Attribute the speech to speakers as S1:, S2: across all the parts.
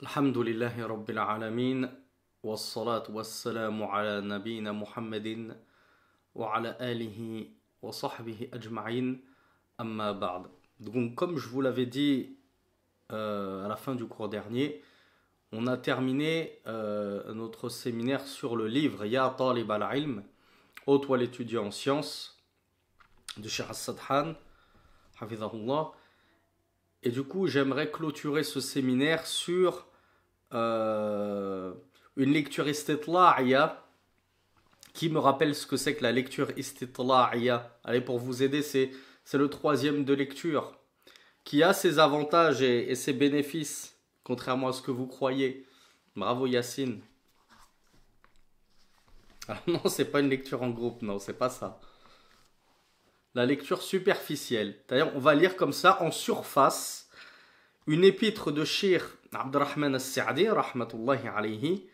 S1: الحمد لله رب العالمين والصلاة والسلام على نبينا محمد وعلى آله وصحبه أجمعين أما بعد. Donc, comme je vous l'avais dit à la fin du cours dernier, on a terminé notre séminaire sur le livre Ya Talib al-Ilm, ô toi l'étudiant en sciences, de Cheikh As-Sadhan, Hafizahullah. Et du coup, j'aimerais clôturer ce séminaire sur une lecture istitla'iyya qui me rappelle ce que c'est que la lecture istitla'iyya. Allez, pour vous aider, c'est le troisième de lecture qui a ses avantages et ses bénéfices, contrairement à ce que vous croyez. Bravo Yacine. Ah non, c'est pas une lecture en groupe, non, c'est pas ça. La lecture superficielle. D'ailleurs, on va lire comme ça, en surface, une épître de Cheikh Abdurrahman As-Sa'di, rahmatullahi alayhi,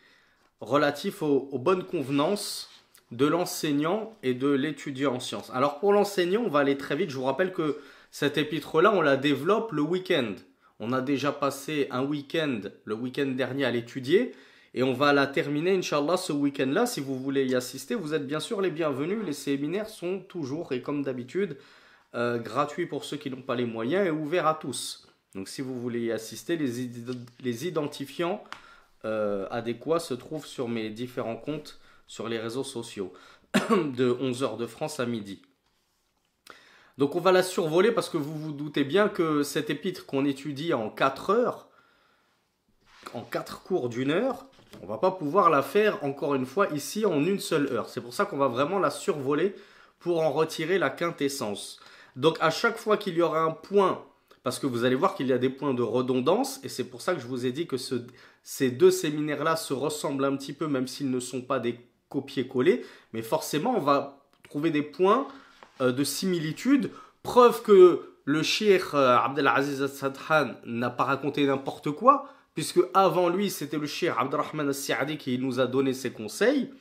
S1: relatif aux bonnes convenances de l'enseignant et de l'étudiant en sciences. Alors pour l'enseignant, on va aller très vite. Je vous rappelle que cette épître-là, on la développe le week-end. On a déjà passé un week-end, le week-end dernier, à l'étudier. Et on va la terminer, Inch'Allah, ce week-end-là. Si vous voulez y assister, vous êtes bien sûr les bienvenus. Les séminaires sont toujours, et comme d'habitude, gratuits pour ceux qui n'ont pas les moyens et ouverts à tous. Donc si vous voulez y assister, les identifiants adéquats se trouvent sur mes différents comptes sur les réseaux sociaux, de 11h de France à midi. Donc on va la survoler parce que vous vous doutez bien que cette épître qu'on étudie en 4 heures, en 4 cours d'une heure, on ne va pas pouvoir la faire encore une fois ici en une seule heure. C'est pour ça qu'on va vraiment la survoler pour en retirer la quintessence. Donc à chaque fois qu'il y aura un point, parce que vous allez voir qu'il y a des points de redondance, et c'est pour ça que je vous ai dit que ces deux séminaires-là se ressemblent un petit peu, même s'ils ne sont pas des copier-coller, mais forcément on va trouver des points de similitude, preuve que le cheikh Abdelaziz As-Sadhan n'a pas raconté n'importe quoi, puisque avant lui c'était le cheikh Abdurrahman As-Sa'di qui nous a donné ses conseils.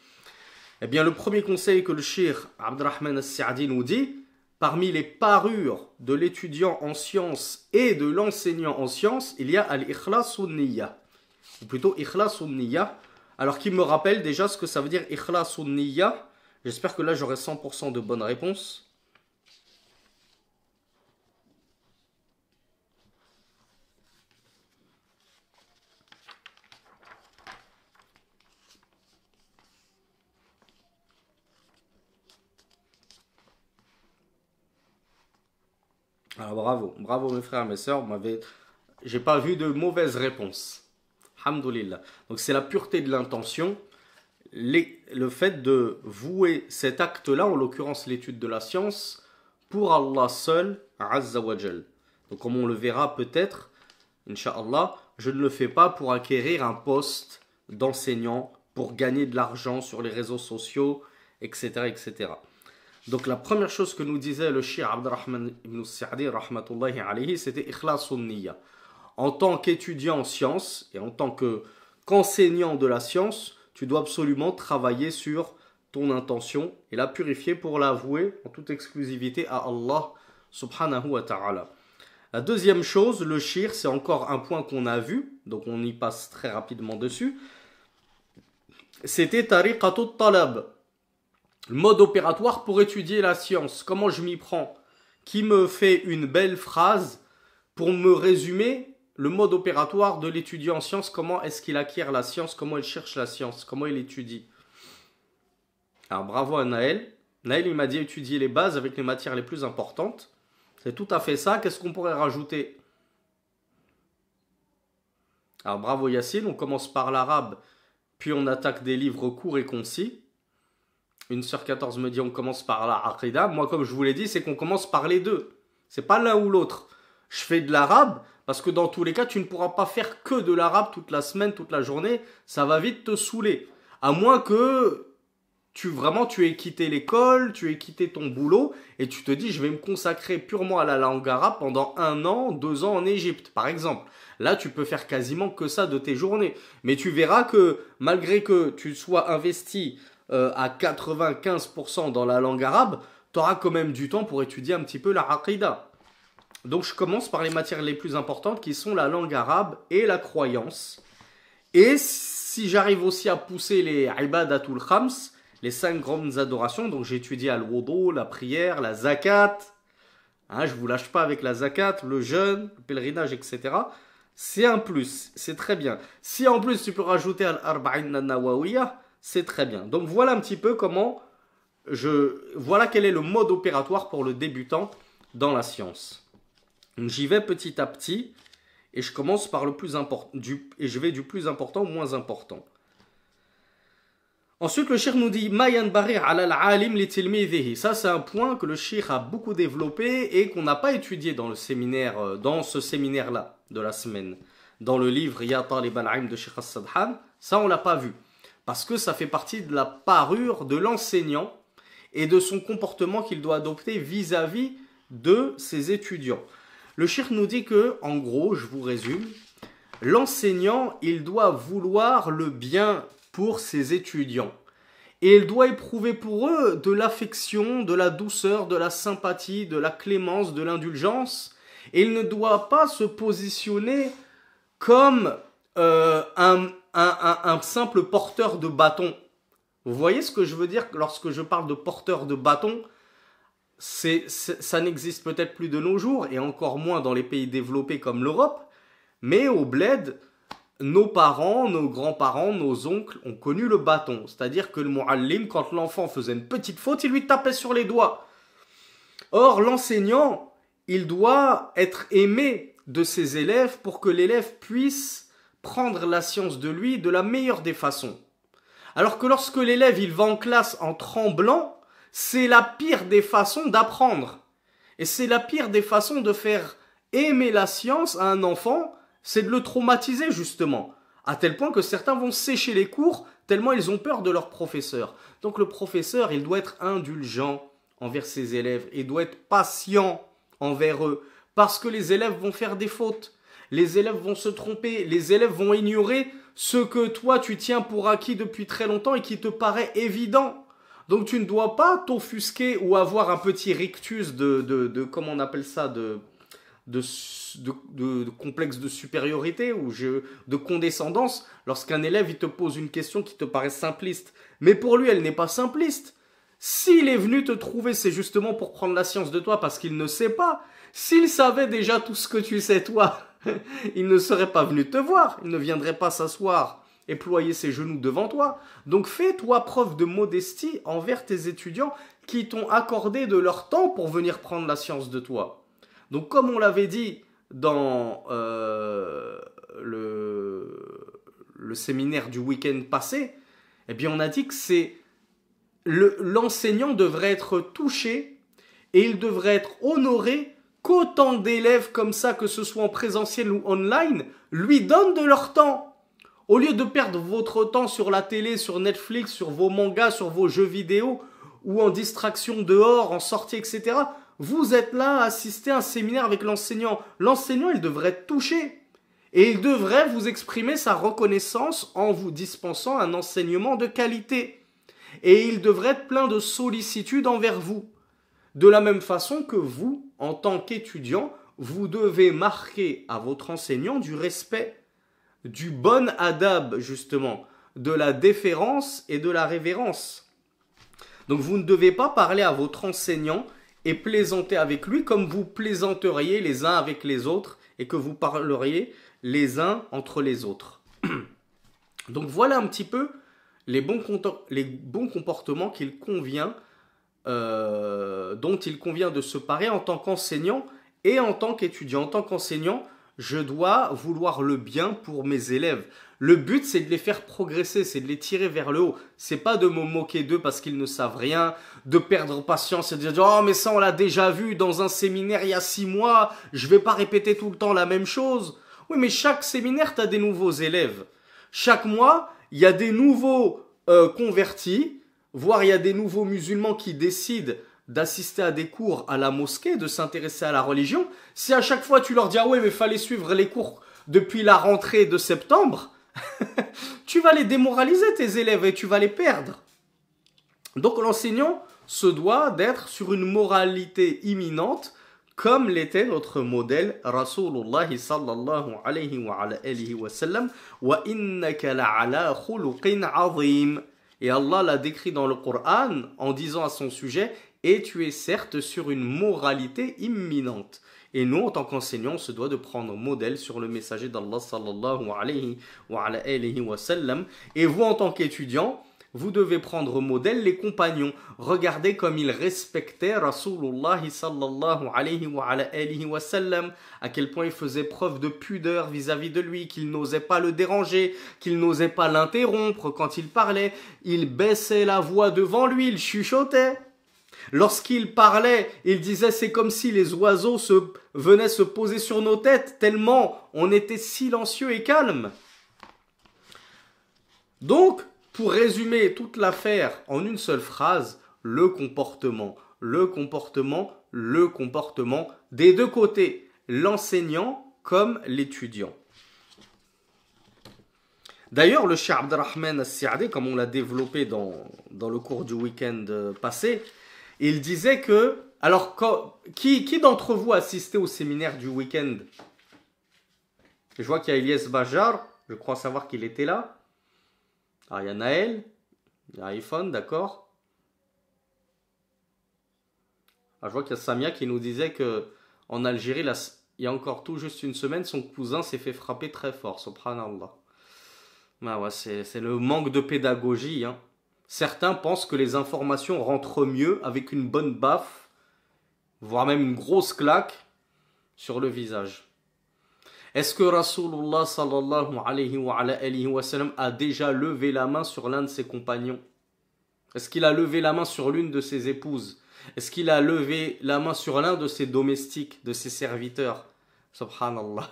S1: Eh bien le premier conseil que le cheikh Abdurrahman As-Sa'di nous dit, parmi les parures de l'étudiant en sciences et de l'enseignant en sciences, il y a al-ikhlasun niyya, ou plutôt ikhlasun niyya. Alors qui me rappelle déjà ce que ça veut dire ikhlasun niyya. J'espère que là j'aurai 100% de bonnes réponses. Alors bravo mes frères et mes sœurs, j'ai pas vu de mauvaises réponses. Alhamdoulilah. Donc c'est la pureté de l'intention, le fait de vouer cet acte-là, en l'occurrence l'étude de la science, pour Allah seul, Azza wa Jal. Donc comme on le verra peut-être, Inch'Allah, je ne le fais pas pour acquérir un poste d'enseignant, pour gagner de l'argent sur les réseaux sociaux, etc., etc. Donc la première chose que nous disait le cheikh Abdurrahman ibn Sa'di, rahmatullahi alayhi, c'était ikhlasun niyya. En tant qu'étudiant en sciences et en tant qu'enseignant de la science, tu dois absolument travailler sur ton intention et la purifier pour la vouer en toute exclusivité à Allah subhanahu wa ta'ala. La deuxième chose, le shir, c'est encore un point qu'on a vu, donc on y passe très rapidement dessus. C'était tariqatut talab, le mode opératoire pour étudier la science. Comment je m'y prends? Qui me fait une belle phrase pour me résumer le mode opératoire de l'étudiant en sciences? Comment est-ce qu'il acquiert la science? Comment il cherche la science? Comment il étudie? Alors bravo à Naël. Naël, il m'a dit étudier les bases avec les matières les plus importantes. C'est tout à fait ça. Qu'est-ce qu'on pourrait rajouter? Alors bravo Yacine, on commence par l'arabe, puis on attaque des livres courts et concis. Une sœur 14 me dit on commence par la aqida. Moi, comme je vous l'ai dit, c'est qu'on commence par les deux. C'est pas l'un ou l'autre. Je fais de l'arabe parce que dans tous les cas, tu ne pourras pas faire que de l'arabe toute la semaine, toute la journée. Ça va vite te saouler. À moins que tu aies quitté l'école, tu aies quitté ton boulot et tu te dis je vais me consacrer purement à la langue arabe pendant 1 an, 2 ans en Égypte, par exemple. Là, tu peux faire quasiment que ça de tes journées. Mais tu verras que malgré que tu sois investi à 95% dans la langue arabe, tu auras quand même du temps pour étudier un petit peu la aqida. Donc je commence par les matières les plus importantes qui sont la langue arabe et la croyance. Et si j'arrive aussi à pousser les ibadatul khams, les 5 grandes adorations, donc j'ai étudié al-wudu, la prière, la zakat, hein, je vous lâche pas avec la zakat, le jeûne, le pèlerinage, etc. C'est un plus, c'est très bien. Si en plus tu peux rajouter al-arba'in an-nawawiyah, c'est très bien. Donc voilà un petit peu voilà quel est le mode opératoire pour le débutant dans la science. Donc j'y vais petit à petit et je commence par le plus important, et je vais du plus important au moins important. Ensuite, le cheikh nous dit ça, c'est un point que le cheikh a beaucoup développé et qu'on n'a pas étudié dans le séminaire, dans ce séminaire-là de la semaine. Dans le livre Ya Talib al-Ilm de Cheikh As-Sadhan, ça on l'a pas vu. Parce que ça fait partie de la parure de l'enseignant et de son comportement qu'il doit adopter vis-à-vis de ses étudiants. Le cheikh nous dit que, en gros, je vous résume, l'enseignant, il doit vouloir le bien pour ses étudiants. Et il doit éprouver pour eux de l'affection, de la douceur, de la sympathie, de la clémence, de l'indulgence. Et il ne doit pas se positionner comme un simple porteur de bâton. Vous voyez ce que je veux dire lorsque je parle de porteur de bâton? Ça n'existe peut-être plus de nos jours, et encore moins dans les pays développés comme l'Europe, mais au bled, nos parents, nos grands-parents, nos oncles ont connu le bâton. C'est-à-dire que le muallim, quand l'enfant faisait une petite faute, il lui tapait sur les doigts. Or, l'enseignant, il doit être aimé de ses élèves pour que l'élève puisse prendre la science de lui de la meilleure des façons. Alors que lorsque l'élève il va en classe en tremblant, c'est la pire des façons d'apprendre. Et c'est la pire des façons de faire aimer la science à un enfant, c'est de le traumatiser justement. À tel point que certains vont sécher les cours tellement ils ont peur de leur professeur. Donc le professeur, il doit être indulgent envers ses élèves, il doit être patient envers eux, parce que les élèves vont faire des fautes, les élèves vont se tromper, les élèves vont ignorer ce que toi tu tiens pour acquis depuis très longtemps et qui te paraît évident. Donc tu ne dois pas t'offusquer ou avoir un petit rictus de comment on appelle ça, de complexe de supériorité ou de condescendance lorsqu'un élève il te pose une question qui te paraît simpliste. Mais pour lui, elle n'est pas simpliste. S'il est venu te trouver, c'est justement pour prendre la science de toi parce qu'il ne sait pas. S'il savait déjà tout ce que tu sais toi, il ne serait pas venu te voir. Il ne viendrait pas s'asseoir et ployer ses genoux devant toi. Donc fais-toi preuve de modestie envers tes étudiants qui t'ont accordé de leur temps pour venir prendre la science de toi. Donc comme on l'avait dit dans le séminaire du week-end passé, eh bien on a dit que l'enseignant devrait être touché et il devrait être honoré qu'autant d'élèves comme ça, que ce soit en présentiel ou online, lui donnent de leur temps. Au lieu de perdre votre temps sur la télé, sur Netflix, sur vos mangas, sur vos jeux vidéo ou en distraction dehors, en sortie, etc., vous êtes là à assister à un séminaire avec l'enseignant. L'enseignant, il devrait être touché. Et il devrait vous exprimer sa reconnaissance en vous dispensant un enseignement de qualité. Et il devrait être plein de sollicitude envers vous. De la même façon que vous, en tant qu'étudiant, vous devez marquer à votre enseignant du respect, du bon adab justement, de la déférence et de la révérence. Donc vous ne devez pas parler à votre enseignant et plaisanter avec lui comme vous plaisanteriez les uns avec les autres et que vous parleriez les uns entre les autres. Donc voilà un petit peu les bons comportements dont il convient de se parer en tant qu'enseignant et en tant qu'étudiant. En tant qu'enseignant, je dois vouloir le bien pour mes élèves. Le but, c'est de les faire progresser, c'est de les tirer vers le haut. C'est pas de me moquer d'eux parce qu'ils ne savent rien, de perdre patience et de dire « Oh, mais ça, on l'a déjà vu dans un séminaire il y a 6 mois, je vais pas répéter tout le temps la même chose. » Oui, mais chaque séminaire, tu as des nouveaux élèves. Chaque mois, il y a des nouveaux convertis, voire il y a des nouveaux musulmans qui décident d'assister à des cours à la mosquée, de s'intéresser à la religion. Si à chaque fois tu leur dis « Ah ouais, mais fallait suivre les cours depuis la rentrée de septembre », tu vas les démoraliser tes élèves et tu vas les perdre. Donc l'enseignant se doit d'être sur une moralité imminente comme l'était notre modèle Rasulullah sallallahu alayhi wa ala alihi wa sallam, wa innaka la'ala khuluqin azim. Et Allah l'a décrit dans le Coran en disant à son sujet, et tu es certes sur une moralité imminente. Et nous, en tant qu'enseignants, on se doit de prendre modèle sur le messager d'Allah sallallahu alayhi wa ala alihi wa sallam. Et vous, en tant qu'étudiants, vous devez prendre modèle les compagnons. Regardez comme ils respectaient Rasulullah sallallahu alayhi wa ala alihi wa sallam, à quel point ils faisaient preuve de pudeur vis-à-vis de lui, qu'ils n'osaient pas le déranger, qu'ils n'osaient pas l'interrompre quand il parlait. Ils baissaient la voix devant lui, ils chuchotaient. Lorsqu'il parlait, il disait c'est comme si les oiseaux venaient se poser sur nos têtes, tellement on était silencieux et calme. Donc, pour résumer toute l'affaire en une seule phrase, le comportement, le comportement, le comportement des deux côtés, l'enseignant comme l'étudiant. D'ailleurs, le Cheikh Abderrahman As-Saadi, comme on l'a développé dans le cours du week-end passé, il disait que, alors, qui d'entre vous a assisté au séminaire du week-end? Je vois qu'il y a Elias Bajar, je crois savoir qu'il était là. Alors, il y a Naël, il y a iPhone, d'accord. Alors, je vois qu'il y a Samia qui nous disait que en Algérie, là, il y a encore tout juste une semaine, son cousin s'est fait frapper très fort, subhanallah. Ah ouais, c'est le manque de pédagogie. Hein. Certains pensent que les informations rentrent mieux avec une bonne baffe, voire même une grosse claque sur le visage. Est-ce que Rasulullah sallallahu alayhi wa sallam a déjà levé la main sur l'un de ses compagnons? Est-ce qu'il a levé la main sur l'une de ses épouses? Est-ce qu'il a levé la main sur l'un de ses domestiques, de ses serviteurs? Subhanallah.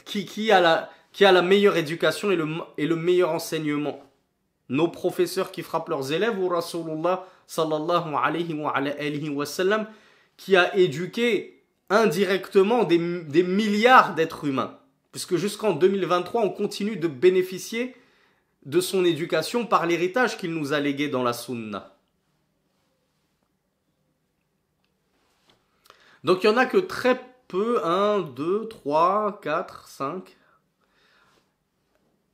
S1: Qui a la meilleure éducation et le meilleur enseignement? Nos professeurs qui frappent leurs élèves ou Rasulullah sallallahu alayhi wa sallam qui a éduqué indirectement des milliards d'êtres humains, puisque jusqu'en 2023 on continue de bénéficier de son éducation par l'héritage qu'il nous a légué dans la sunna. Donc il n'y en a que très peu, 1, 2, 3, 4, 5.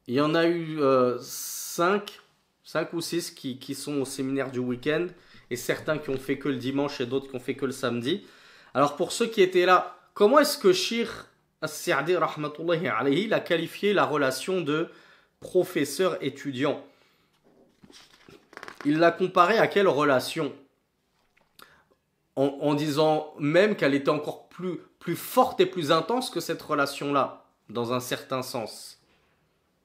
S1: Il y en a eu 5 ou 6 qui sont au séminaire du week-end, et certains qui ont fait que le dimanche et d'autres qui ont fait que le samedi. Alors pour ceux qui étaient là, comment est-ce que Cheikh As-Saadi rahmatullahi alayhi a qualifié la relation de professeur-étudiant? Il l'a comparé à quelle relation? En disant même qu'elle était encore plus forte et plus intense que cette relation-là, dans un certain sens.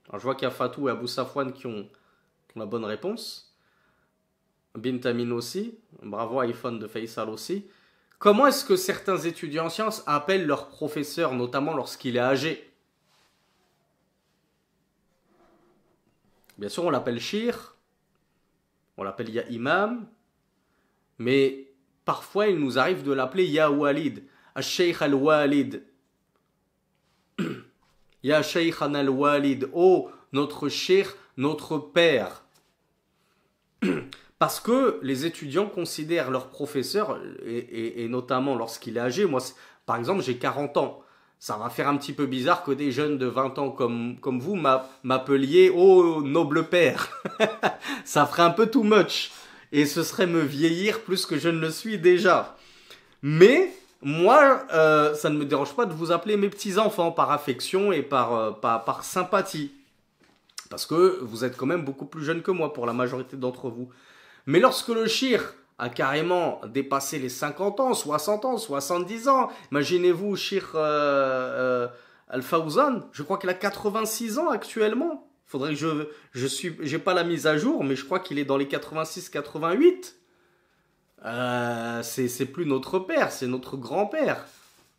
S1: Alors je vois qu'il y a Fatou et Abou Safwan qui ont la bonne réponse. Bint Amin aussi. Bravo à iPhone de Faisal aussi. Comment est-ce que certains étudiants en sciences appellent leur professeur, notamment lorsqu'il est âgé? Bien sûr, on l'appelle Shir, on l'appelle Ya Imam, mais parfois il nous arrive de l'appeler Ya Walid, Al-Sheikh Al-Walid. Ya Sheikhan Al-Walid, oh notre Sheikh, notre père. Parce que les étudiants considèrent leur professeur, et notamment lorsqu'il est âgé, moi par exemple j'ai 40 ans, ça va faire un petit peu bizarre que des jeunes de 20 ans comme vous m'appeliez « Oh noble père », ça ferait un peu too much, et ce serait me vieillir plus que je ne le suis déjà. Mais moi, ça ne me dérange pas de vous appeler mes petits-enfants par affection et par sympathie. Parce que vous êtes quand même beaucoup plus jeunes que moi pour la majorité d'entre vous. Mais lorsque le shir a carrément dépassé les 50 ans, 60 ans, 70 ans, imaginez-vous shir Al-Fawzan, je crois qu'il a 86 ans actuellement. Faudrait que j'ai pas la mise à jour, mais je crois qu'il est dans les 86-88. C'est plus notre père, c'est notre grand-père.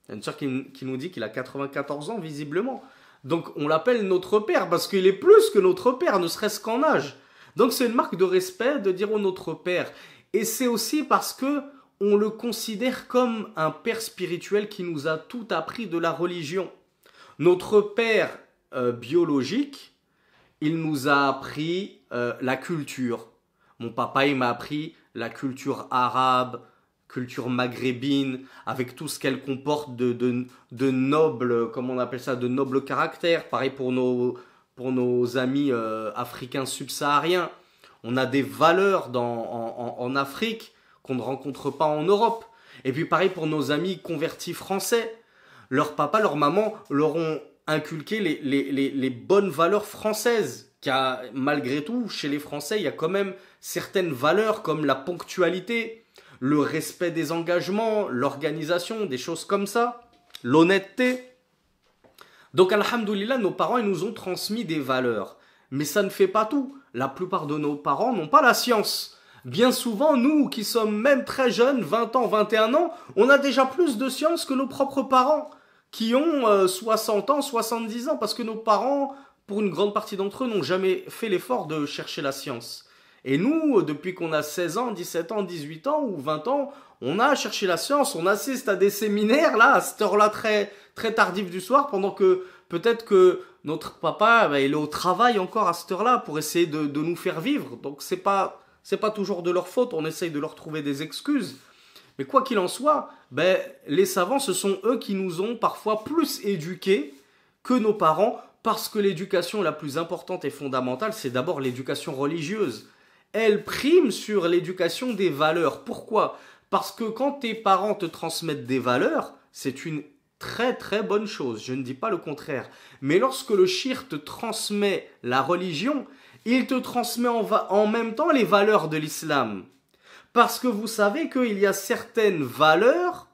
S1: Il y a une soeur qui nous dit qu'il a 94 ans visiblement. Donc on l'appelle notre père parce qu'il est plus que notre père, ne serait-ce qu'en âge. Donc c'est une marque de respect de dire notre père. Et c'est aussi parce que on le considère comme un père spirituel qui nous a tout appris de la religion. Notre père biologique, il nous a appris la culture. Mon papa, il m'a appris la culture arabe, culture maghrébine, avec tout ce qu'elle comporte de nobles, comment on appelle ça, de nobles caractères. Pareil pour nos amis africains subsahariens. On a des valeurs en Afrique qu'on ne rencontre pas en Europe. Et puis pareil pour nos amis convertis français. Leur papa, leur maman leur ont inculqué les bonnes valeurs françaises. Car malgré tout, chez les Français, il y a quand même certaines valeurs comme la ponctualité, le respect des engagements, l'organisation, des choses comme ça, l'honnêteté. Donc, alhamdoulilah, nos parents, ils nous ont transmis des valeurs. Mais ça ne fait pas tout. La plupart de nos parents n'ont pas la science. Bien souvent, nous qui sommes même très jeunes, 20 ans, 21 ans, on a déjà plus de science que nos propres parents, qui ont 60 ans, 70 ans, parce que nos parents, pour une grande partie d'entre eux, n'ont jamais fait l'effort de chercher la science. Et nous, depuis qu'on a 16 ans, 17 ans, 18 ans ou 20 ans, on a cherché la science, on assiste à des séminaires, là, à cette heure-là très, très tardive du soir, pendant que peut-être que notre papa, il est au travail encore à cette heure-là pour essayer de nous faire vivre. Donc c'est pas toujours de leur faute, on essaye de leur trouver des excuses. Mais quoi qu'il en soit, les savants, ce sont eux qui nous ont parfois plus éduqués que nos parents, parce que l'éducation la plus importante et fondamentale, c'est d'abord l'éducation religieuse. Elle prime sur l'éducation des valeurs. Pourquoi ? Parce que quand tes parents te transmettent des valeurs, c'est une très très bonne chose, je ne dis pas le contraire. Mais lorsque le shir te transmet la religion, il te transmet en même temps les valeurs de l'islam. Parce que vous savez qu'il y a certaines valeurs,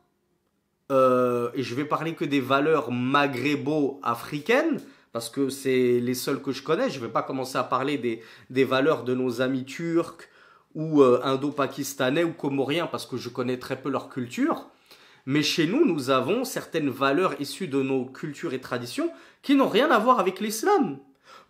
S1: et je vais parler que des valeurs maghrébo-africaines, parce que c'est les seules que je connais, je ne vais pas commencer à parler des valeurs de nos amis turcs, ou indo-pakistanais, ou comoriens, parce que je connais très peu leur culture. Mais chez nous, nous avons certaines valeurs issues de nos cultures et traditions qui n'ont rien à voir avec l'islam.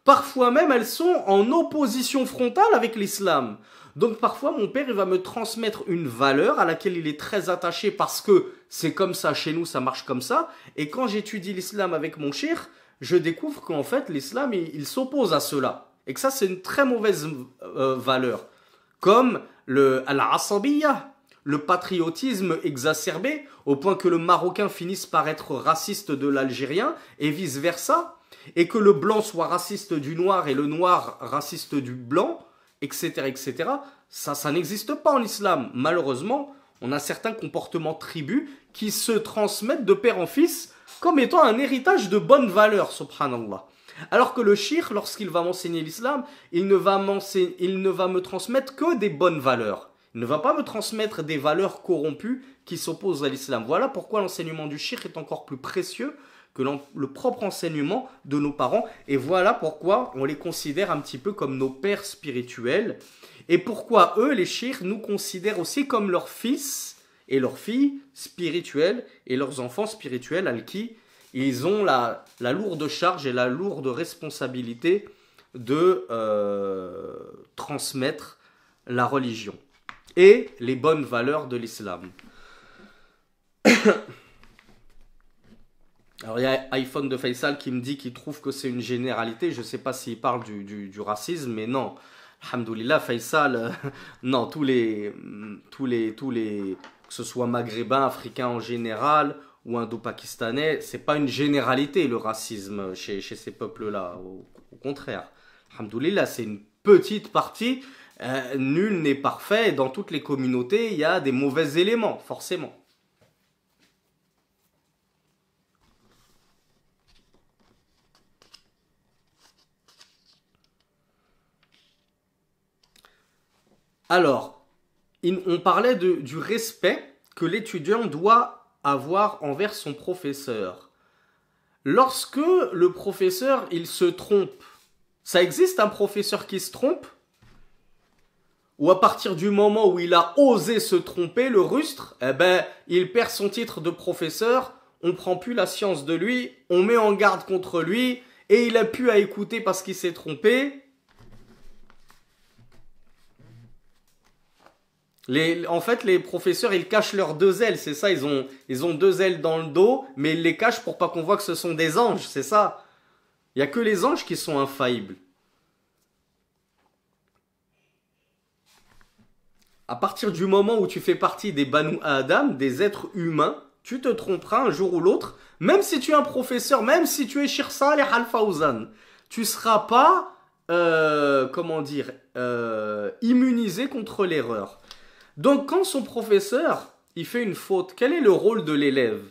S1: Parfois même, elles sont en opposition frontale avec l'islam. Donc parfois, mon père, il va me transmettre une valeur à laquelle il est très attaché parce que c'est comme ça, chez nous, ça marche comme ça. Et quand j'étudie l'islam avec mon cheikh, je découvre qu'en fait, l'islam, il s'oppose à cela. Et que ça, c'est une très mauvaise valeur. Comme al-asabiyya, le patriotisme exacerbé, au point que le Marocain finisse par être raciste de l'Algérien, et vice-versa, et que le blanc soit raciste du noir et le noir raciste du blanc, etc., etc., ça n'existe pas en islam. Malheureusement, on a certains comportements tribus qui se transmettent de père en fils comme étant un héritage de bonnes valeurs, subhanallah. Alors que le shir, lorsqu'il va m'enseigner l'islam, il ne va me transmettre que des bonnes valeurs. Il ne va pas me transmettre des valeurs corrompues qui s'opposent à l'islam. Voilà pourquoi l'enseignement du shir est encore plus précieux que le propre enseignement de nos parents. Et voilà pourquoi on les considère un petit peu comme nos pères spirituels. Et pourquoi eux, les shirs, nous considèrent aussi comme leurs fils et leurs filles spirituelles et leurs enfants spirituels, à qui ils ont la lourde charge et la lourde responsabilité de transmettre la religion et les bonnes valeurs de l'islam. Alors il y a iPhone de Faisal qui me dit qu'il trouve que c'est une généralité. Je ne sais pas s'il parle du racisme, mais non. Alhamdoulilah, Faisal, non, tous les, que ce soit maghrébins, africains en général, ou indo-pakistanais, c'est pas une généralité le racisme chez ces peuples-là. Au contraire. Alhamdoulilah, c'est une petite partie. Nul n'est parfait. Dans toutes les communautés, il y a des mauvais éléments, forcément. Alors, on parlait du respect que l'étudiant doit avoir envers son professeur. Lorsque le professeur, il se trompe, ça existe un professeur qui se trompe? Ou à partir du moment où il a osé se tromper, le rustre, il perd son titre de professeur, on prend plus la science de lui, on met en garde contre lui, et il a pu à écouter parce qu'il s'est trompé. En fait, les professeurs, ils cachent leurs deux ailes, c'est ça, ils ont deux ailes dans le dos, mais ils les cachent pour pas qu'on voit que ce sont des anges, c'est ça. Il y a que les anges qui sont infaillibles. À partir du moment où tu fais partie des Banu Adam, des êtres humains, tu te tromperas un jour ou l'autre, même si tu es un professeur, même si tu es Cheikh Saleh Al Fawzan, tu ne seras pas, comment dire, immunisé contre l'erreur. Donc quand son professeur, il fait une faute, quel est le rôle de l'élève?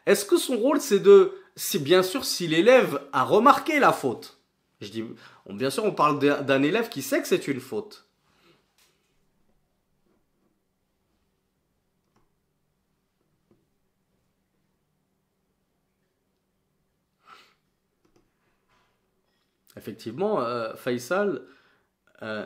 S1: Est-ce que son rôle c'est bien sûr si l'élève a remarqué la faute. Je dis, bien sûr on parle d'un élève qui sait que c'est une faute. Effectivement, Faisal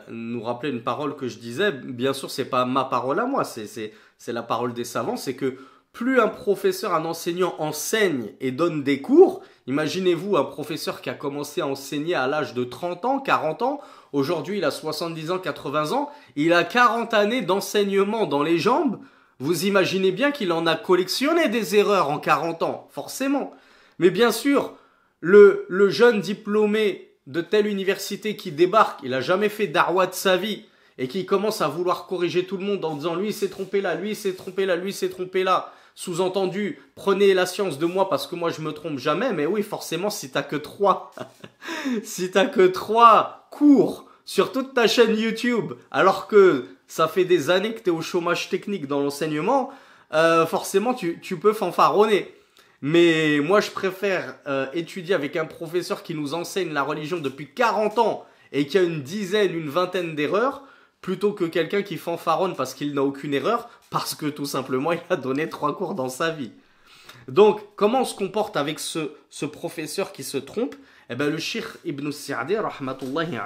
S1: nous rappelait une parole que je disais. Bien sûr, c'est pas ma parole à moi, c'est la parole des savants. C'est que plus un professeur, un enseignant enseigne et donne des cours, imaginez-vous un professeur qui a commencé à enseigner à l'âge de 30 ans, 40 ans, aujourd'hui il a 70 ans, 80 ans, il a 40 années d'enseignement dans les jambes. Vous imaginez bien qu'il en a collectionné des erreurs en 40 ans, forcément. Mais bien sûr, le jeune diplômé de telle université qui débarque, il a jamais fait darwa de sa vie, et qui commence à vouloir corriger tout le monde en disant lui il s'est trompé là, lui il s'est trompé là, lui il s'est trompé là. Sous-entendu, prenez la science de moi parce que moi je me trompe jamais. Mais oui, forcément, si t'as que 3, si t'as que 3 cours sur toute ta chaîne YouTube, alors que ça fait des années que t'es au chômage technique dans l'enseignement, forcément tu peux fanfaronner. Mais moi, je préfère étudier avec un professeur qui nous enseigne la religion depuis 40 ans et qui a une dizaine, une vingtaine d'erreurs, plutôt que quelqu'un qui fanfaronne parce qu'il n'a aucune erreur, parce que tout simplement, il a donné 3 cours dans sa vie. Donc, comment on se comporte avec ce professeur qui se trompe? Eh bien, le Cheikh Ibn Sa'di, rahmatullahi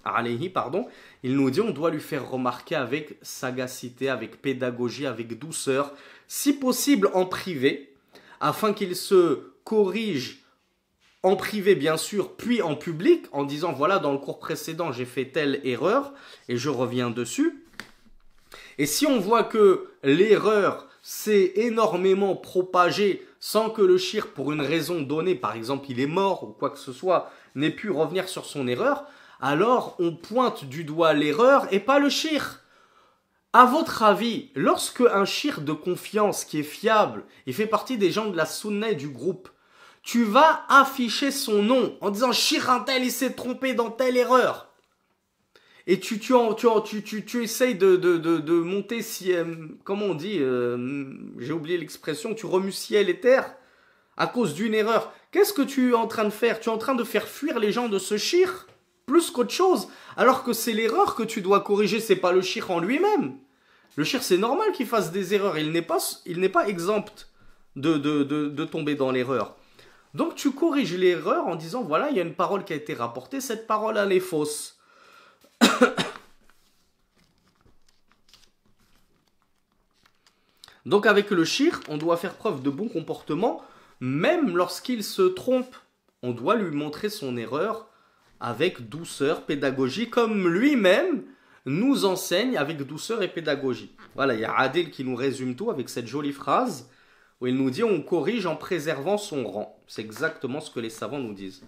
S1: alayhi, pardon, il nous dit on doit lui faire remarquer avec sagacité, avec pédagogie, avec douceur, si possible en privé, afin qu'il se corrige en privé bien sûr, puis en public, en disant voilà dans le cours précédent j'ai fait telle erreur et je reviens dessus. Et si on voit que l'erreur s'est énormément propagée sans que le shir, pour une raison donnée, par exemple il est mort ou quoi que ce soit, n'ait pu revenir sur son erreur, alors on pointe du doigt l'erreur et pas le shir. À votre avis, lorsque un shir de confiance qui est fiable, il fait partie des gens de la sunna et du groupe, tu vas afficher son nom en disant shir un tel il s'est trompé dans telle erreur. Et tu essayes de monter, si, comment on dit, j'ai oublié l'expression, tu remues ciel et terre à cause d'une erreur. Qu'est-ce que tu es en train de faire? Tu es en train de faire fuir les gens de ce shir plus qu'autre chose. Alors que c'est l'erreur que tu dois corriger, c'est pas le shir en lui-même. Le shir, c'est normal qu'il fasse des erreurs. Il n'est pas exempt de tomber dans l'erreur. Donc tu corriges l'erreur en disant, voilà, il y a une parole qui a été rapportée, cette parole, elle est fausse. Donc avec le shir, on doit faire preuve de bon comportement, même lorsqu'il se trompe. On doit lui montrer son erreur avec douceur, pédagogie, comme lui-même nous enseigne avec douceur et pédagogie. Voilà, il y a Adil qui nous résume tout avec cette jolie phrase où il nous dit on corrige en préservant son rang. C'est exactement ce que les savants nous disent.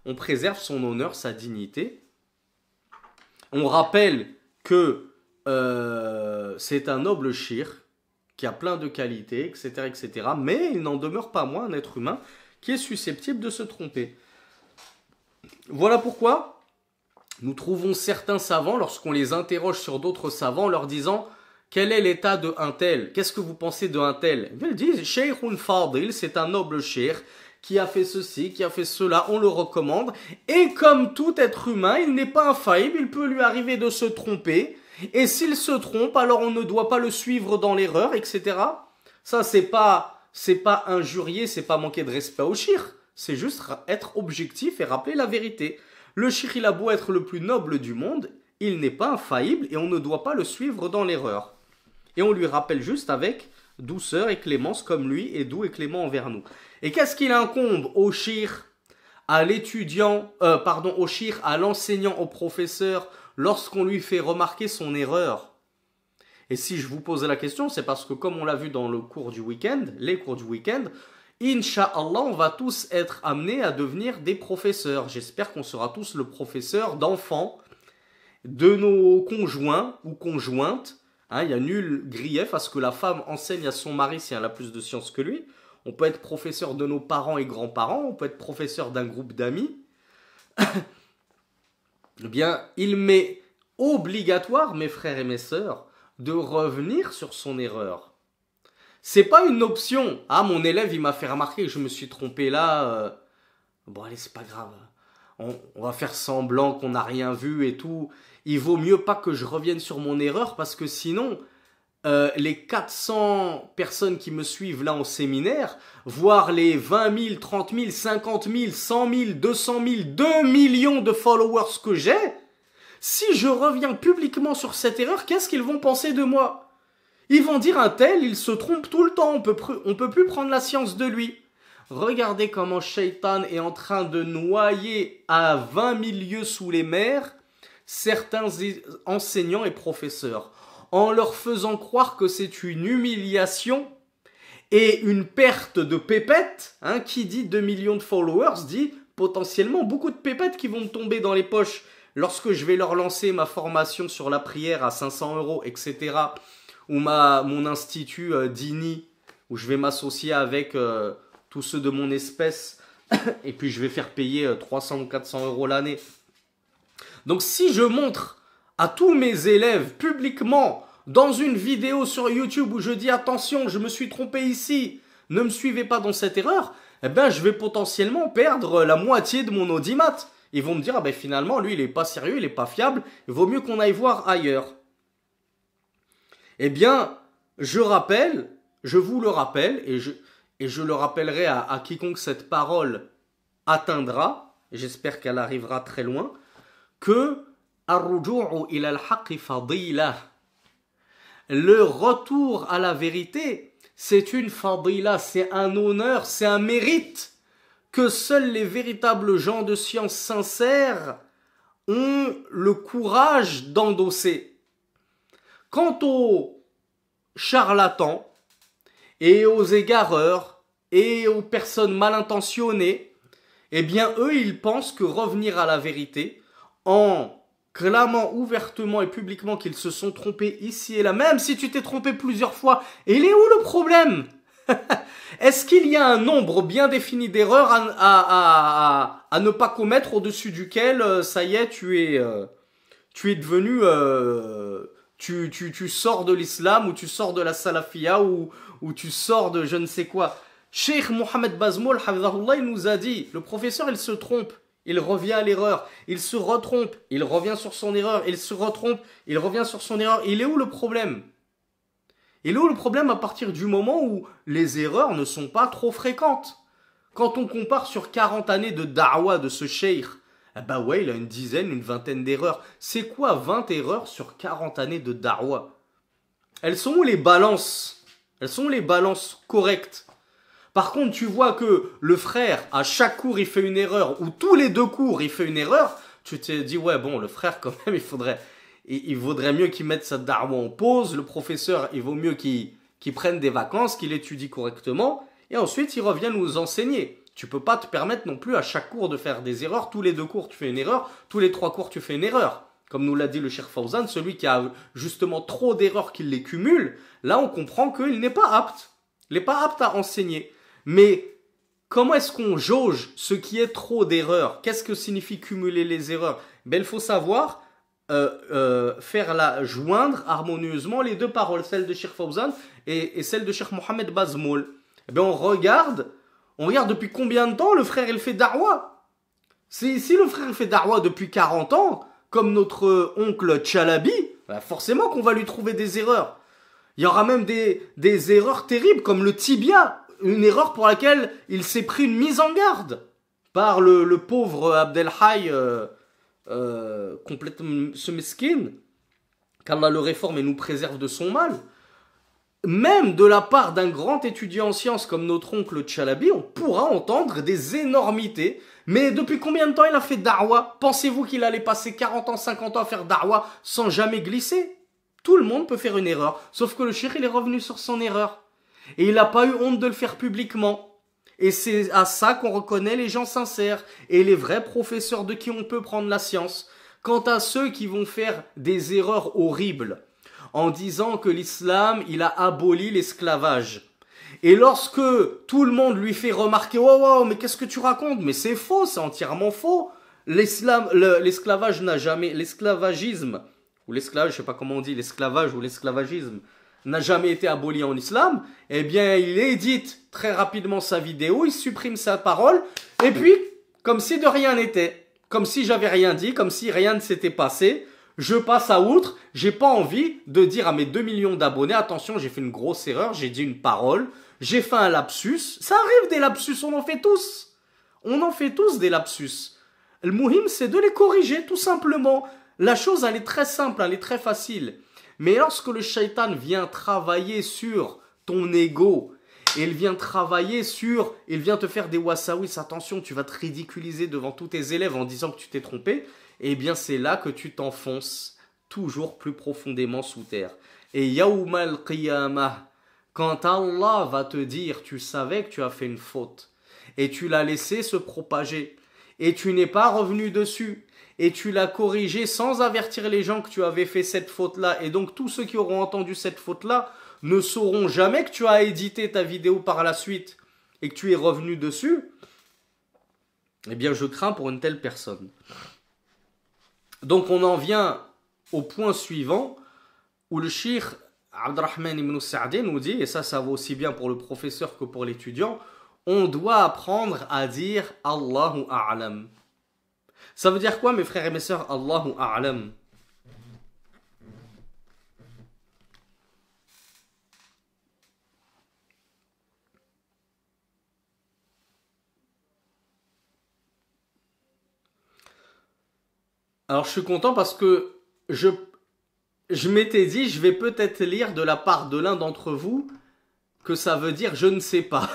S1: On préserve son honneur, sa dignité. On rappelle que c'est un noble shir qui a plein de qualités, etc., etc. Mais il n'en demeure pas moins un être humain qui est susceptible de se tromper. Voilà pourquoi nous trouvons certains savants, lorsqu'on les interroge sur d'autres savants, leur disant quel est l'état de un tel? Qu'est-ce que vous pensez de un tel? Ils disent Sheikhun Fadil, c'est un noble cheikh qui a fait ceci, qui a fait cela, on le recommande. Et comme tout être humain, il n'est pas infaillible, il peut lui arriver de se tromper. Et s'il se trompe, alors on ne doit pas le suivre dans l'erreur, etc. Ça, c'est pas injurier, c'est pas manquer de respect au shir. C'est juste être objectif et rappeler la vérité. Le shir, il a beau être le plus noble du monde, il n'est pas infaillible et on ne doit pas le suivre dans l'erreur. Et on lui rappelle juste avec douceur et clémence comme lui est doux et clément envers nous. Et qu'est-ce qu'il incombe au shir, à l'étudiant, au shir, à l'enseignant, au professeur, lorsqu'on lui fait remarquer son erreur? Et si je vous pose la question, c'est parce que comme on l'a vu dans le cours du week-end, les cours du week-end, Inch'Allah, on va tous être amenés à devenir des professeurs. J'espère qu'on sera tous le professeur d'enfants. de nos conjoints ou conjointes. Hein, il n'y a nul grief à ce que la femme enseigne à son mari si elle a plus de science que lui. On peut être professeur de nos parents et grands-parents, on peut être professeur d'un groupe d'amis. Eh bien, il m'est obligatoire, mes frères et mes sœurs, de revenir sur son erreur. C'est pas une option. Ah, mon élève, il m'a fait remarquer que je me suis trompé là. Bon, allez, c'est pas grave. On va faire semblant qu'on n'a rien vu et tout. Il vaut mieux pas que je revienne sur mon erreur parce que sinon, les 400 personnes qui me suivent là en séminaire, voire les 20 000, 30 000, 50 000, 100 000, 200 000, 2 millions de followers que j'ai, si je reviens publiquement sur cette erreur, qu'est-ce qu'ils vont penser de moi? Ils vont dire un tel, il se trompe tout le temps, on peut plus prendre la science de lui. Regardez comment Shaitan est en train de noyer à 20 000 lieues sous les mers certains enseignants et professeurs, en leur faisant croire que c'est une humiliation et une perte de pépettes. Hein, qui dit 2 millions de followers dit potentiellement beaucoup de pépettes qui vont me tomber dans les poches lorsque je vais leur lancer ma formation sur la prière à 500 €, etc. Ou mon institut Dini, où je vais m'associer avec tous ceux de mon espèce, et puis je vais faire payer 300 ou 400 € l'année. Donc si je montre à tous mes élèves publiquement dans une vidéo sur YouTube où je dis attention, je me suis trompé ici, ne me suivez pas dans cette erreur, eh ben je vais potentiellement perdre la moitié de mon audimat. Ils vont me dire, ah ben finalement, lui, il n'est pas sérieux, il n'est pas fiable, il vaut mieux qu'on aille voir ailleurs. Eh bien, je vous le rappelle, et je le rappellerai à quiconque cette parole atteindra, et j'espère qu'elle arrivera très loin, que le retour à la vérité, c'est une fadila, c'est un honneur, c'est un mérite que seuls les véritables gens de science sincères ont le courage d'endosser. Quant aux charlatans et aux égareurs et aux personnes mal intentionnées, eh bien eux, ils pensent que revenir à la vérité en clamant ouvertement et publiquement qu'ils se sont trompés ici et là, même si tu t'es trompé plusieurs fois, et il est où le problème? Est-ce qu'il y a un nombre bien défini d'erreurs à ne pas commettre au-dessus duquel, ça y est, tu es devenu, tu sors de l'islam, ou tu sors de la salafia, ou tu sors de je ne sais quoi. Cheikh Mohamed Bazmoul, Hafidhahullah, il nous a dit, le professeur, il se trompe, il revient à l'erreur, il se retrompe, il revient sur son erreur, il se retrompe, il revient sur son erreur. Il est où le problème? Il est où le problème à partir du moment où les erreurs ne sont pas trop fréquentes? Quand on compare sur 40 années de da'wa de ce cheikh, eh ben ouais, il a une dizaine, une vingtaine d'erreurs. C'est quoi 20 erreurs sur 40 années de da'wa? Elles sont où les balances? Elles sont où les balances correctes? Par contre, tu vois que le frère, à chaque cours, il fait une erreur, ou tous les 2 cours, il fait une erreur, tu te dis, ouais, bon, le frère, quand même, il vaudrait mieux qu'il mette sa da'wa en pause. Le professeur, il vaut mieux qu'il prenne des vacances, qu'il étudie correctement, et ensuite, il revient nous enseigner. Tu peux pas te permettre non plus à chaque cours de faire des erreurs. Tous les 2 cours, tu fais une erreur. Tous les 3 cours, tu fais une erreur. Comme nous l'a dit le Cheikh Fawzan, celui qui a justement trop d'erreurs qu'il les cumule, là, on comprend qu'il n'est pas apte. Il n'est pas apte à enseigner. Mais comment est-ce qu'on jauge ce qui est trop d'erreurs? Qu'est-ce que signifie cumuler les erreurs? Ben, il faut savoir joindre harmonieusement les 2 paroles, celle de Cheikh Fawzan et celle de Cheikh Mohamed Bazmoul. Eh bien, on regarde depuis combien de temps le frère il fait da'wa. Si le frère fait da'wa depuis 40 ans, comme notre oncle Chalabi, ben forcément qu'on va lui trouver des erreurs. Il y aura même des erreurs terribles, comme le tibia. Une erreur pour laquelle il s'est pris une mise en garde par le pauvre Abdelhaj, complètement ce mesquin, qu'Allah le réforme et nous préserve de son mal. Même de la part d'un grand étudiant en sciences comme notre oncle Chalabi, on pourra entendre des énormités. Mais depuis combien de temps il a fait da'wa? Pensez-vous qu'il allait passer 40 ans, 50 ans à faire da'wa sans jamais glisser? Tout le monde peut faire une erreur, sauf que le cheikh il est revenu sur son erreur. Et il n'a pas eu honte de le faire publiquement. Et c'est à ça qu'on reconnaît les gens sincères et les vrais professeurs de qui on peut prendre la science. Quant à ceux qui vont faire des erreurs horribles en disant que l'islam, il a aboli l'esclavage. Et lorsque tout le monde lui fait remarquer, oh, mais qu'est-ce que tu racontes? Mais c'est faux, c'est entièrement faux. L'esclavage n'a jamais, l'esclavagisme, ou l'esclavage, je sais pas comment on dit, l'esclavage ou l'esclavagisme, n'a jamais été aboli en islam. Eh bien, il édite très rapidement sa vidéo, il supprime sa parole, et puis, comme si de rien n'était, comme si j'avais rien dit, comme si rien ne s'était passé, je passe à outre, j'ai pas envie de dire à mes 2 millions d'abonnés, attention, j'ai fait une grosse erreur, j'ai dit une parole, j'ai fait un lapsus. Ça arrive des lapsus, on en fait tous. On en fait tous des lapsus. Le mouhim, c'est de les corriger, tout simplement. La chose, elle est très simple, elle est très facile. Mais lorsque le shaitan vient travailler sur ton ego, il vient te faire des wasawis, attention, tu vas te ridiculiser devant tous tes élèves en disant que tu t'es trompé, eh bien c'est là que tu t'enfonces toujours plus profondément sous terre. Et yawmal qiyamah, quand Allah va te dire, tu savais que tu as fait une faute, et tu l'as laissé se propager, et tu n'es pas revenu dessus, et tu l'as corrigé sans avertir les gens que tu avais fait cette faute-là, et donc tous ceux qui auront entendu cette faute-là ne sauront jamais que tu as édité ta vidéo par la suite, et que tu es revenu dessus, eh bien je crains pour une telle personne. Donc on en vient au point suivant, où le cheikh Abdurrahman ibn Sa'di nous dit, et ça vaut aussi bien pour le professeur que pour l'étudiant, on doit apprendre à dire Allahu A'lam. Ça veut dire quoi, mes frères et mes sœurs, Allahu A'lam? Alors je suis content parce que je m'étais dit, je vais peut-être lire de la part de l'un d'entre vous que ça veut dire je ne sais pas.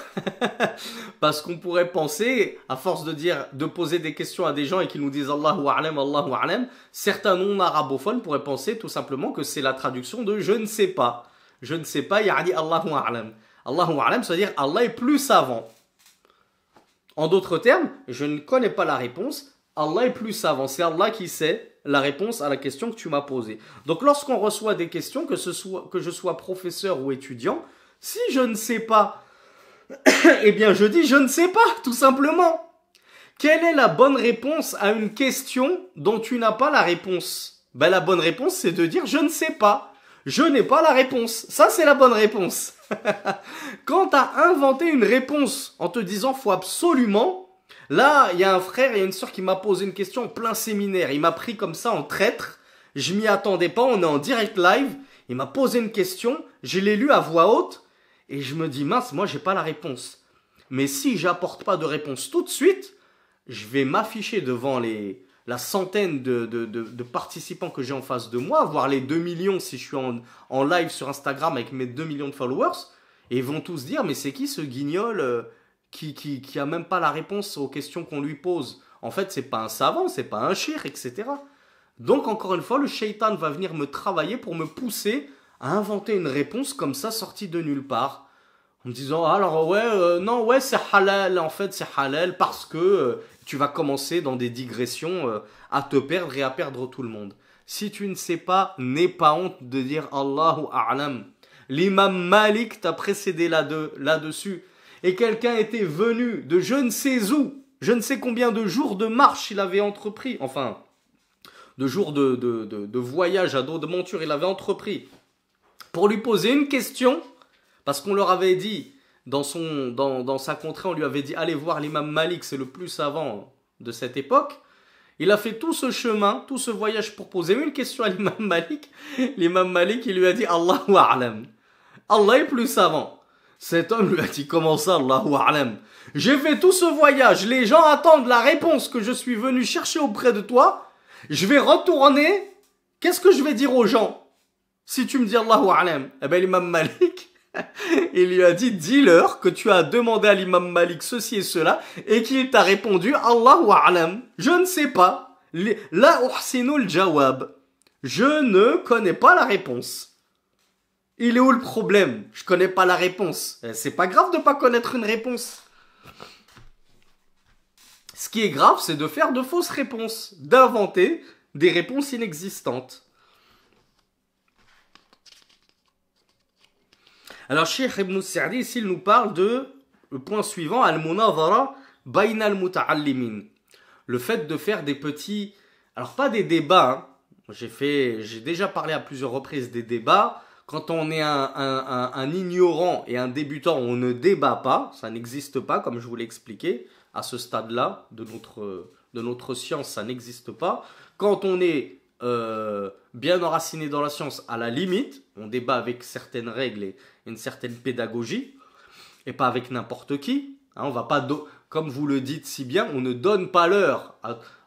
S1: Parce qu'on pourrait penser, à force de poser des questions à des gens et qu'ils nous disent Allahu A'lam, certains non-arabophones pourraient penser tout simplement que c'est la traduction de je ne sais pas. Je ne sais pas, ya'ni Allahu A'lam. Allahu A'lam, ça veut dire Allah est plus savant. En d'autres termes, je ne connais pas la réponse, Allah est plus savant. C'est Allah qui sait la réponse à la question que tu m'as posée. Donc lorsqu'on reçoit des questions, que je sois professeur ou étudiant, si je ne sais pas, eh bien je dis je ne sais pas, tout simplement. Quelle est la bonne réponse à une question dont tu n'as pas la réponse? Ben, la bonne réponse, c'est de dire je ne sais pas. Je n'ai pas la réponse. Ça, c'est la bonne réponse. Quand tu as inventé une réponse en te disant faut absolument, là, il y a un frère et une sœur qui m'a posé une question en plein séminaire. Il m'a pris comme ça en traître. Je m'y attendais pas, on est en direct live. Il m'a posé une question, je l'ai lue à voix haute. Et je me dis, mince, moi, j'ai pas la réponse. Mais si j'apporte pas de réponse tout de suite, je vais m'afficher devant la centaine de participants que j'ai en face de moi, voire les 2 millions si je suis en live sur Instagram avec mes 2 millions de followers. Et ils vont tous dire, mais c'est qui ce guignol qui a même pas la réponse aux questions qu'on lui pose? En fait, c'est pas un savant, c'est pas un cheikh, etc. Donc, encore une fois, le shaitan va venir me travailler pour me pousser à inventer une réponse comme ça, sortie de nulle part, en me disant, alors ouais, c'est halal, en fait c'est halal parce que tu vas commencer dans des digressions à te perdre et à perdre tout le monde. Si tu ne sais pas, n'aie pas honte de dire Allahu A'lam. L'imam Malik t'a précédé là-dessus, et quelqu'un était venu de je ne sais où, je ne sais combien de jours de marche il avait entrepris, enfin, de jours de voyage à dos de monture il avait entrepris, pour lui poser une question, parce qu'on leur avait dit, dans sa contrée, on lui avait dit, allez voir l'imam Malik, c'est le plus savant de cette époque. Il a fait tout ce chemin, tout ce voyage pour poser une question à l'imam Malik. L'imam Malik, il lui a dit, Allahu A'lam. Allah est plus savant. Cet homme lui a dit, comment ça, Allahu A'lam? J'ai fait tout ce voyage, les gens attendent la réponse que je suis venu chercher auprès de toi. Je vais retourner, qu'est-ce que je vais dire aux gens? Si tu me dis Allahu A'lam, eh ben l'imam Malik, il lui a dit, dis-leur que tu as demandé à l'imam Malik ceci et cela, et qu'il t'a répondu Allahu A'lam. Je ne sais pas. La uhsinul jawab. Je ne connais pas la réponse. Il est où le problème? Je connais pas la réponse. C'est pas grave de pas connaître une réponse. Ce qui est grave, c'est de faire de fausses réponses, d'inventer des réponses inexistantes. Alors, Cheikh Ibn Sa'di, ici, il nous parle de le point suivant, al-munazara bayna al-muta'allimin. Le fait de faire des petits, alors pas des débats, hein. J'ai déjà parlé à plusieurs reprises des débats. Quand on est un ignorant et un débutant, on ne débat pas, ça n'existe pas, comme je vous l'ai expliqué, à ce stade-là de notre science, ça n'existe pas. Quand on est bien enraciné dans la science, à la limite, on débat avec certaines règles et une certaine pédagogie, et pas avec n'importe qui. Hein, on va pas, comme vous le dites si bien, on ne donne pas l'heure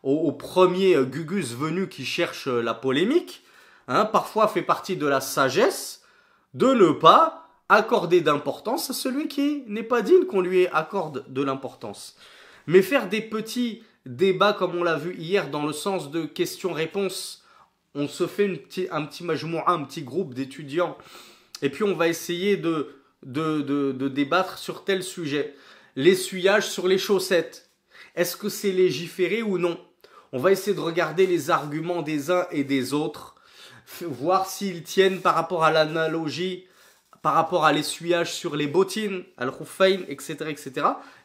S1: au premier Gugus venu qui cherche la polémique. Hein, parfois fait partie de la sagesse de ne pas accorder d'importance à celui qui n'est pas digne qu'on lui accorde de l'importance. Mais faire des petits débats comme on l'a vu hier dans le sens de questions-réponses, on se fait un petit majmoua, un petit groupe d'étudiants et puis on va essayer de débattre sur tel sujet. L'essuyage sur les chaussettes, est-ce que c'est légiféré ou non? On va essayer de regarder les arguments des uns et des autres, voir s'ils tiennent par rapport à l'analogie, par rapport à l'essuyage sur les bottines, al-khuffayn, etc., etc.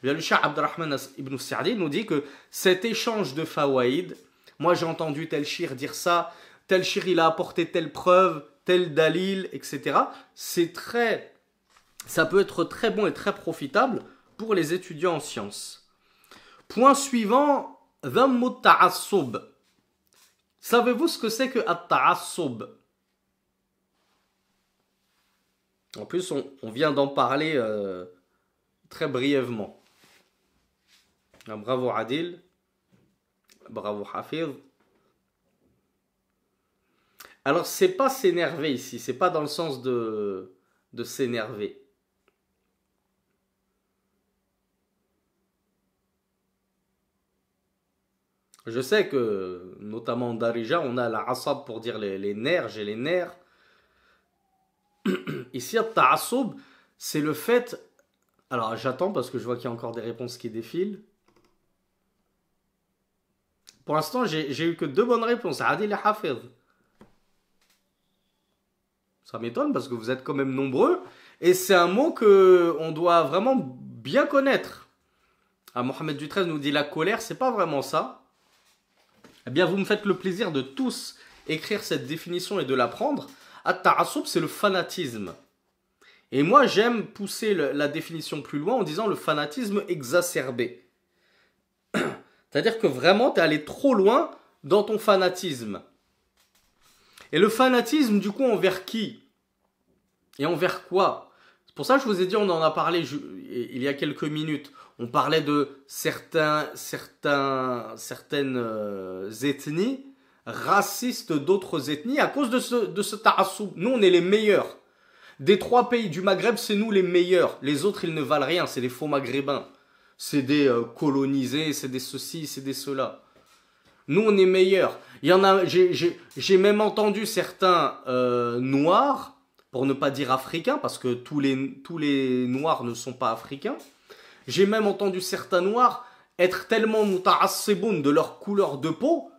S1: Bien, le Cheikh Abdurrahman ibn Sa'di nous dit que cet échange de fawaïd, moi j'ai entendu tel shir dire ça, tel shir il a apporté telle preuve, tel dalil, etc. Ça peut être très bon et très profitable pour les étudiants en sciences. Point suivant, dhammu ta'assub. Savez-vous ce que c'est que at-ta'assub? En plus, on vient d'en parler très brièvement. Bravo Adil, bravo Hafiz. Alors, c'est pas s'énerver ici, c'est pas dans le sens de s'énerver. Je sais que, notamment en Darija, on a la asab pour dire les nerfs, j'ai les nerfs. Ici, at-ta'assub, c'est le fait... Alors, j'attends parce que je vois qu'il y a encore des réponses qui défilent. Pour l'instant, j'ai eu que 2 bonnes réponses. Adil et Hafiz. Ça m'étonne parce que vous êtes quand même nombreux. Et c'est un mot qu'on doit vraiment bien connaître. Ah, Mohamed Dutrez nous dit la colère, c'est pas vraiment ça. Eh bien, vous me faites le plaisir de tous écrire cette définition et de l'apprendre. At-ta'assub, c'est le fanatisme. Et moi, j'aime pousser la définition plus loin en disant le fanatisme exacerbé. C'est-à-dire que vraiment, tu es allé trop loin dans ton fanatisme. Et le fanatisme, du coup, envers qui? Et envers quoi? C'est pour ça que je vous ai dit, on en a parlé il y a quelques minutes. On parlait de certaines ethnies racistes d'autres ethnies à cause de ce ta'assub. Nous, on est les meilleurs. Des 3 pays du Maghreb, c'est nous les meilleurs. Les autres, ils ne valent rien. C'est des faux maghrébins. C'est des colonisés, c'est des ceci, c'est des cela. Nous, on est meilleurs. Il y en a, j'ai même entendu certains noirs, pour ne pas dire africains, parce que tous les noirs ne sont pas africains. J'ai même entendu certains noirs être tellement muta'assiboun de leur couleur de peau.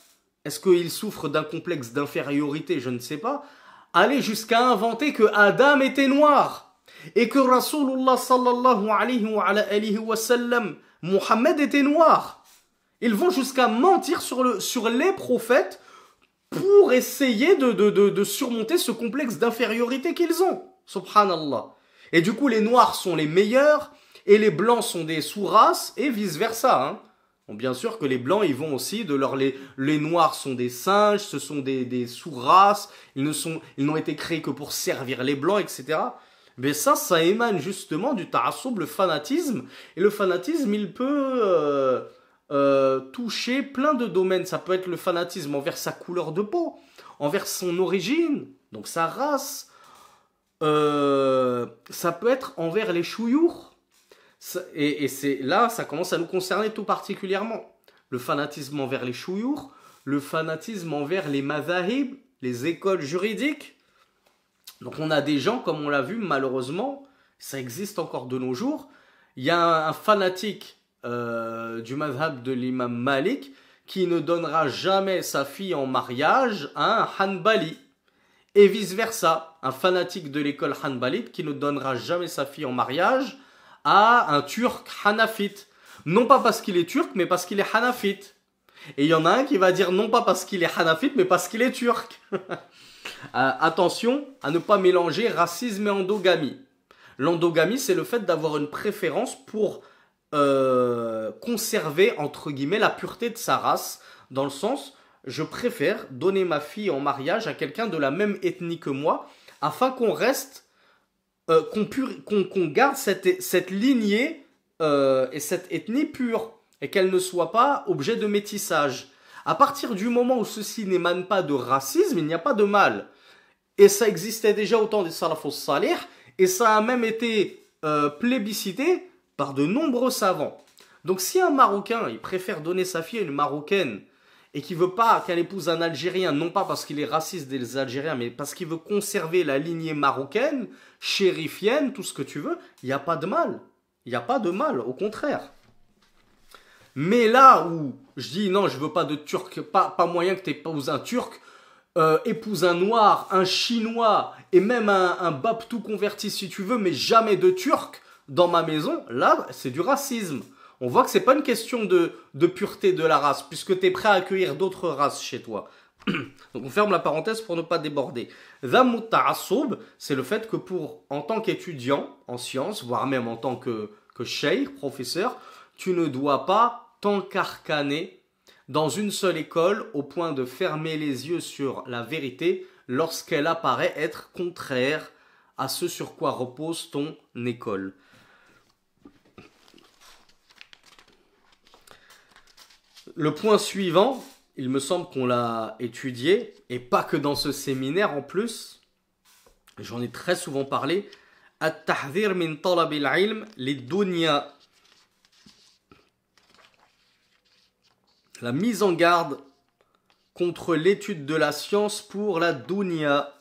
S1: Est-ce qu'ils souffrent d'un complexe d'infériorité? Je ne sais pas. Aller jusqu'à inventer que Adam était noir et que Rasulullah sallallahu alayhi wa sallam, Muhammad était noir. Ils vont jusqu'à mentir sur les prophètes pour essayer de surmonter ce complexe d'infériorité qu'ils ont. Subhanallah. Et du coup, les noirs sont les meilleurs et les blancs sont des sous-races et vice-versa. Hein. Bon, bien sûr que les blancs, ils vont aussi les noirs sont des singes, ce sont des sous-races, ils n'ont été créés que pour servir les blancs, etc. Mais ça émane justement du ta'assub, le fanatisme. Et le fanatisme, il peut toucher plein de domaines. Ça peut être le fanatisme envers sa couleur de peau, envers son origine, donc sa race. Ça peut être envers les chouyours. Et c'est là, ça commence à nous concerner tout particulièrement. Le fanatisme envers les chouyours, le fanatisme envers les mazahib, les écoles juridiques. Donc on a des gens, comme on l'a vu, malheureusement, ça existe encore de nos jours. Il y a un fanatique du mazhab de l'imam Malik qui ne donnera jamais sa fille en mariage à un Hanbali. Et vice-versa, un fanatique de l'école Hanbalite qui ne donnera jamais sa fille en mariage à un Turc Hanafite. Non pas parce qu'il est turc, mais parce qu'il est Hanafite. Et il y en a un qui va dire non pas parce qu'il est Hanafite, mais parce qu'il est turc. Attention à ne pas mélanger racisme et endogamie. L'endogamie, c'est le fait d'avoir une préférence pour conserver, entre guillemets, la pureté de sa race, dans le sens, je préfère donner ma fille en mariage à quelqu'un de la même ethnie que moi, afin qu'on reste, qu'on garde cette lignée et cette ethnie pure, et qu'elle ne soit pas objet de métissage. À partir du moment où ceci n'émane pas de racisme, il n'y a pas de mal. Et ça existait déjà au temps des salafos salih, et ça a même été plébiscité par de nombreux savants. Donc si un Marocain, il préfère donner sa fille à une Marocaine, et qui veut pas qu'elle épouse un Algérien, non pas parce qu'il est raciste des Algériens, mais parce qu'il veut conserver la lignée marocaine, chérifienne, tout ce que tu veux, il n'y a pas de mal. Il n'y a pas de mal, au contraire. Mais là où je dis non, je veux pas de Turc, pas moyen que tu épouses un Turc, épouse un Noir, un Chinois, et même un Baptou converti si tu veux, mais jamais de Turc dans ma maison, là, c'est du racisme. On voit que c'est pas une question de pureté de la race, puisque tu es prêt à accueillir d'autres races chez toi. Donc on ferme la parenthèse pour ne pas déborder. Dhammut ta'assoub, c'est le fait que en tant qu'étudiant en sciences, voire même en tant que cheikh, professeur, tu ne dois pas t'encarcaner dans une seule école au point de fermer les yeux sur la vérité lorsqu'elle apparaît être contraire à ce sur quoi repose ton école. Le point suivant, il me semble qu'on l'a étudié, et pas que dans ce séminaire en plus, j'en ai très souvent parlé, At-tahdhir min talab al-ilm lid-dunya. La mise en garde contre l'étude de la science pour la dunya.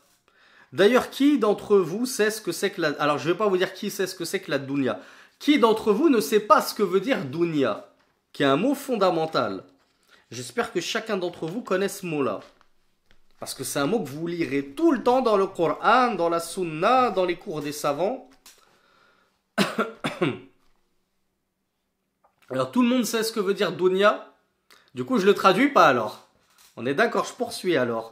S1: D'ailleurs, qui d'entre vous sait ce que c'est que la... Alors, je ne vais pas vous dire qui sait ce que c'est que la dunya. Qui d'entre vous ne sait pas ce que veut dire dunya, qui est un mot fondamental. J'espère que chacun d'entre vous connaît ce mot-là. Parce que c'est un mot que vous lirez tout le temps dans le Coran, dans la Sunna, dans les cours des savants. Alors tout le monde sait ce que veut dire dunya. Du coup je le traduis pas alors. On est d'accord, je poursuis alors.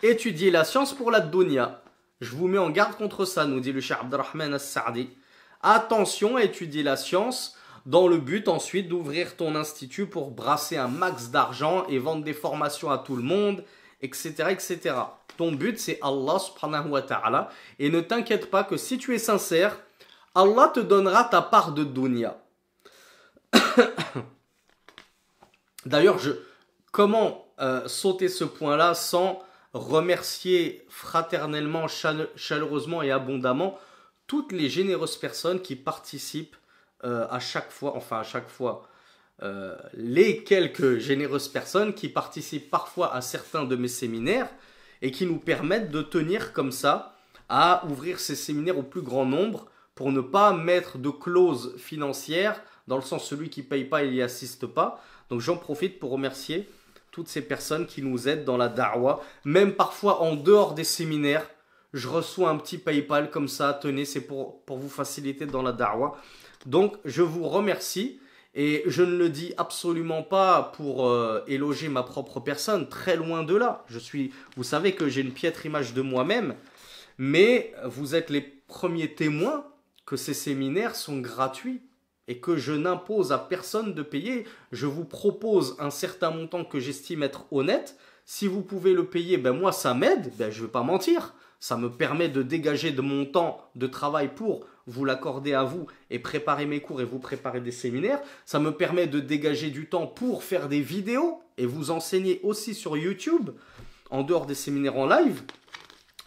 S1: Étudier la science pour la dunya. Je vous mets en garde contre ça, nous dit le Cheikh Abdelrahman As-Sa'di. Attention à étudier la science dans le but ensuite d'ouvrir ton institut pour brasser un max d'argent et vendre des formations à tout le monde, etc. etc. Ton but c'est Allah subhanahu wa ta'ala, et ne t'inquiète pas que si tu es sincère, Allah te donnera ta part de dunya. D'ailleurs, comment sauter ce point-là sans remercier fraternellement, chaleureusement et abondamment toutes les généreuses personnes qui participent à chaque fois, les quelques généreuses personnes qui participent parfois à certains de mes séminaires et qui nous permettent de tenir comme ça à ouvrir ces séminaires au plus grand nombre pour ne pas mettre de clause financière, dans le sens celui qui ne paye pas, il n'y assiste pas. Donc j'en profite pour remercier toutes ces personnes qui nous aident dans la da'wa, même parfois en dehors des séminaires. Je reçois un petit PayPal comme ça, tenez, c'est pour vous faciliter dans la da'wa. Donc je vous remercie, et je ne le dis absolument pas pour éloger ma propre personne, très loin de là. Vous savez que j'ai une piètre image de moi-même, mais vous êtes les premiers témoins que ces séminaires sont gratuits et que je n'impose à personne de payer. Je vous propose un certain montant que j'estime être honnête. Si vous pouvez le payer, ben moi ça m'aide, ben je ne vais pas mentir. Ça me permet de dégager de mon temps de travail pour vous l'accorder à vous et préparer mes cours et vous préparer des séminaires. Ça me permet de dégager du temps pour faire des vidéos et vous enseigner aussi sur YouTube, en dehors des séminaires en live.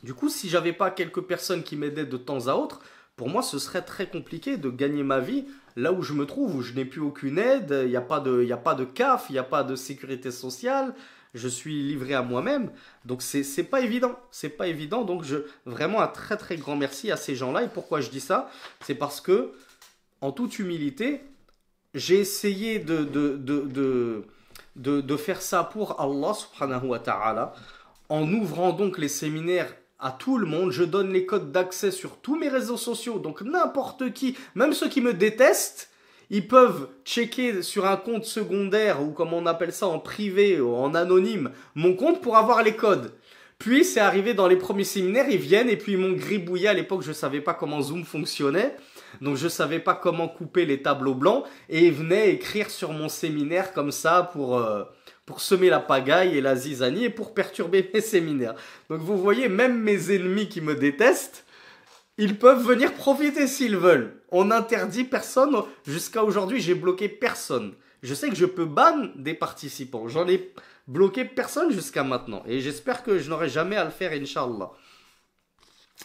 S1: Du coup, si j'avais pas quelques personnes qui m'aidaient de temps à autre, pour moi, ce serait très compliqué de gagner ma vie là où je me trouve, où je n'ai plus aucune aide, il n'y a pas de CAF, il n'y a pas de sécurité sociale. Je suis livré à moi-même, donc c'est pas évident, donc vraiment un très très grand merci à ces gens-là. Et pourquoi je dis ça? C'est parce que, en toute humilité, j'ai essayé de de faire ça pour Allah subhanahu wa ta'ala, en ouvrant donc les séminaires à tout le monde. Je donne les codes d'accès sur tous mes réseaux sociaux, donc n'importe qui, même ceux qui me détestent, ils peuvent checker sur un compte secondaire, ou comme on appelle ça en privé, ou en anonyme, mon compte pour avoir les codes. Puis c'est arrivé dans les premiers séminaires, ils viennent et puis ils m'ont gribouillé. À l'époque, je savais pas comment Zoom fonctionnait, donc je savais pas comment couper les tableaux blancs, et ils venaient écrire sur mon séminaire comme ça pour semer la pagaille et la zizanie et pour perturber mes séminaires. Donc vous voyez, même mes ennemis qui me détestent, ils peuvent venir profiter s'ils veulent. On n'interdit personne. Jusqu'à aujourd'hui, j'ai bloqué personne. Je sais que je peux ban des participants. J'en ai bloqué personne jusqu'à maintenant. Et j'espère que je n'aurai jamais à le faire, Inch'Allah.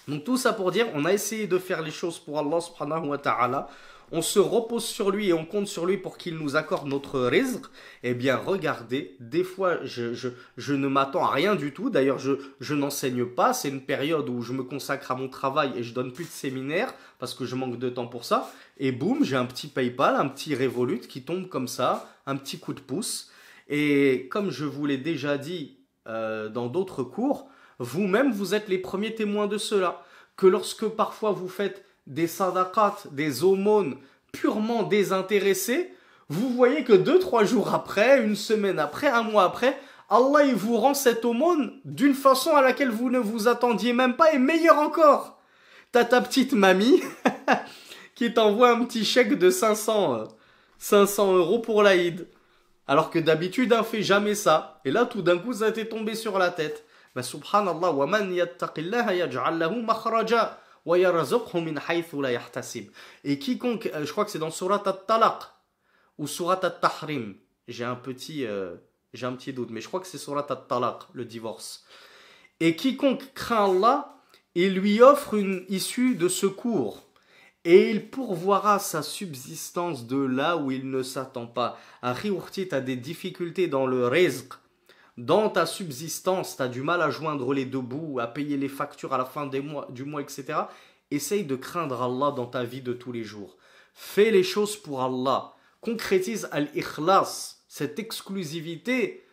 S1: Donc tout ça pour dire, on a essayé de faire les choses pour Allah subhanahu wa ta'ala. On se repose sur lui et on compte sur lui pour qu'il nous accorde notre rizq. Eh bien, regardez, des fois, je ne m'attends à rien du tout. D'ailleurs, je n'enseigne pas. C'est une période où je me consacre à mon travail et je donne plus de séminaires parce que je manque de temps pour ça. Et boum, j'ai un petit PayPal, un petit Revolut qui tombe comme ça, un petit coup de pouce. Et comme je vous l'ai déjà dit dans d'autres cours, vous-même, vous êtes les premiers témoins de cela. Que lorsque parfois vous faites des sadaqat, des aumônes purement désintéressés, vous voyez que 2-3 jours après, une semaine après, un mois après, Allah il vous rend cette aumône d'une façon à laquelle vous ne vous attendiez même pas et meilleure encore. T'as ta petite mamie qui t'envoie un petit chèque de 500 € pour l'Aïd. Alors que d'habitude, elle fait jamais ça. Et là, tout d'un coup, ça t'est tombé sur la tête. Mais subhanallah, wa man yattaqillaha yaj'al lahu makhraja. Et quiconque, je crois que c'est dans Surat At-Talaq ou Surat At-Tahrim, j'ai un petit doute, mais je crois que c'est Surat At-Talaq, le divorce. Et quiconque craint Allah, il lui offre une issue de secours et il pourvoira sa subsistance de là où il ne s'attend pas. Akhi Urti, tu as des difficultés dans le rizq, dans ta subsistance, tu as du mal à joindre les deux bouts, à payer les factures à la fin du mois, etc. Essaye de craindre Allah dans ta vie de tous les jours. Fais les choses pour Allah. Concrétise al-ikhlas, cette exclusivité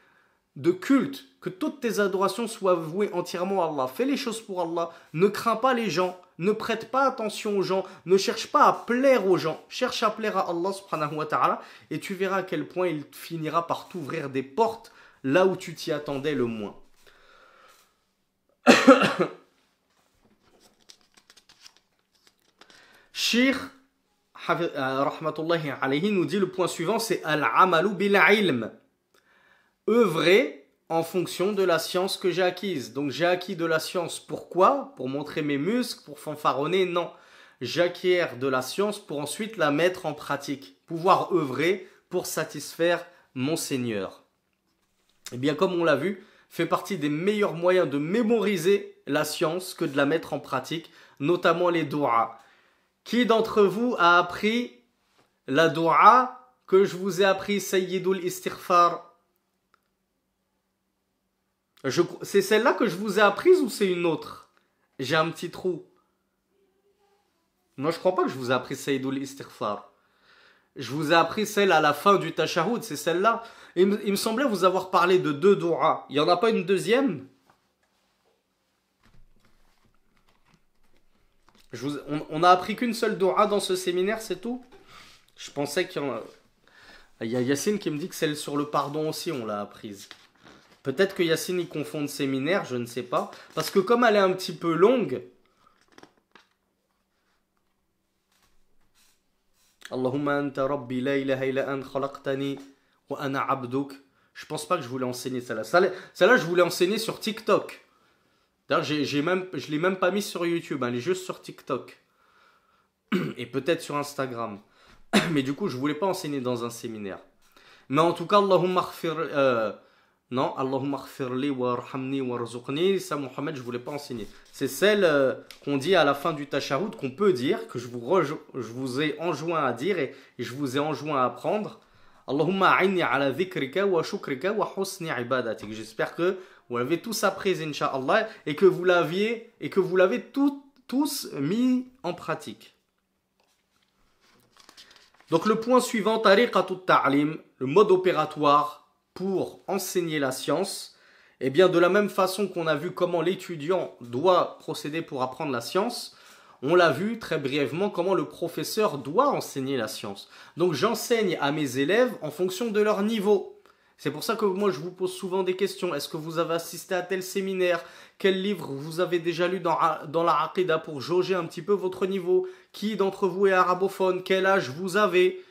S1: de culte, que toutes tes adorations soient vouées entièrement à Allah. Fais les choses pour Allah. Ne crains pas les gens. Ne prête pas attention aux gens. Ne cherche pas à plaire aux gens. Cherche à plaire à Allah subhanahu wa ta'ala et tu verras à quel point il finira par t'ouvrir des portes là où tu t'y attendais le moins. Shir rahmatullahi alayhi nous dit le point suivant, c'est al-amalu bil-ilm. Œuvrer en fonction de la science que j'ai acquise. Donc j'ai acquis de la science, pourquoi? Pour montrer mes muscles, pour fanfaronner? Non. J'acquiers de la science pour ensuite la mettre en pratique. Pouvoir œuvrer pour satisfaire mon Seigneur. Eh bien, comme on l'a vu, fait partie des meilleurs moyens de mémoriser la science que de la mettre en pratique, notamment les doigts. Qui d'entre vous a appris la doua que je vous ai appris, Sayyidul Istighfar? C'est celle-là que je vous ai apprise ou c'est une autre? J'ai un petit trou. Non, je crois pas que je vous ai appris Sayyidul Istighfar. Je vous ai appris celle à la fin du Tashahhud, c'est celle-là. Il me semblait vous avoir parlé de 2 doua. Il n'y en a pas une deuxième? On a appris qu'une seule doua dans ce séminaire, c'est tout? Je pensais qu'il y en a... Il y a Yassine qui me dit que celle sur le pardon aussi, on l'a apprise. Peut-être que Yassine y confond de séminaire, je ne sais pas. Parce que comme elle est un petit peu longue... Allahumma anta rabbi la ilaha illa ant khalaqtani wa ana abduk. Je pense pas que je voulais enseigner celle-là. Celle-là, je voulais enseigner sur TikTok. D'ailleurs, je l'ai même pas mis sur YouTube. Elle est juste sur TikTok. Et peut-être sur Instagram. Mais du coup, je voulais pas enseigner dans un séminaire. Mais en tout cas, Allahumma khfir... non, Allahumma khfirli warhamni warzuqni. Ça, Mohamed, je voulais pas enseigner. C'est celle qu'on dit à la fin du tashahhud, qu'on peut dire, que je vous ai enjoint à dire et je vous ai enjoint à apprendre. Allahumma a'inni ala dhikrika wa shukrika wa husni ibadatik. J'espère que vous l'avez tous appris, Inch'Allah, et que vous l'avez tous mis en pratique. Donc le point suivant, tariqatut ta'lim, le mode opératoire pour enseigner la science, eh bien de la même façon qu'on a vu comment l'étudiant doit procéder pour apprendre la science, on l'a vu très brièvement comment le professeur doit enseigner la science. Donc j'enseigne à mes élèves en fonction de leur niveau. C'est pour ça que moi je vous pose souvent des questions. Est-ce que vous avez assisté à tel séminaire? Quel livre vous avez déjà lu dans la Aqida pour jauger un petit peu votre niveau? Qui d'entre vous est arabophone? Quel âge vous avez?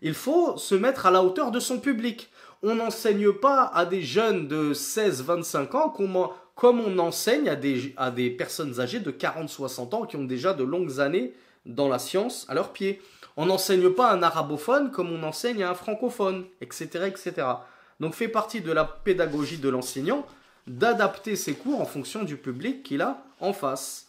S1: Il faut se mettre à la hauteur de son public. On n'enseigne pas à des jeunes de 16-25 ans comme on enseigne à des personnes âgées de 40-60 ans qui ont déjà de longues années dans la science à leurs pieds. On n'enseigne pas à un arabophone comme on enseigne à un francophone, etc., etc. Donc fait partie de la pédagogie de l'enseignant d'adapter ses cours en fonction du public qu'il a en face.